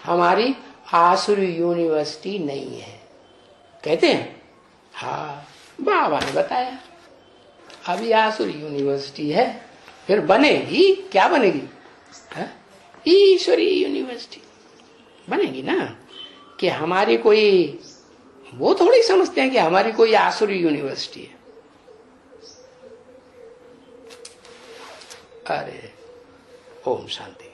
हमारी आसुरी यूनिवर्सिटी नहीं है, कहते हैं। हाँ, बाबा ने बताया अभी आसुरी यूनिवर्सिटी है, फिर बनेगी। क्या बनेगी? ईश्वरी यूनिवर्सिटी बनेगी ना। कि हमारी कोई, वो थोड़ी समझते हैं कि हमारी कोई आसुरी यूनिवर्सिटी है। अरे ओम शांति।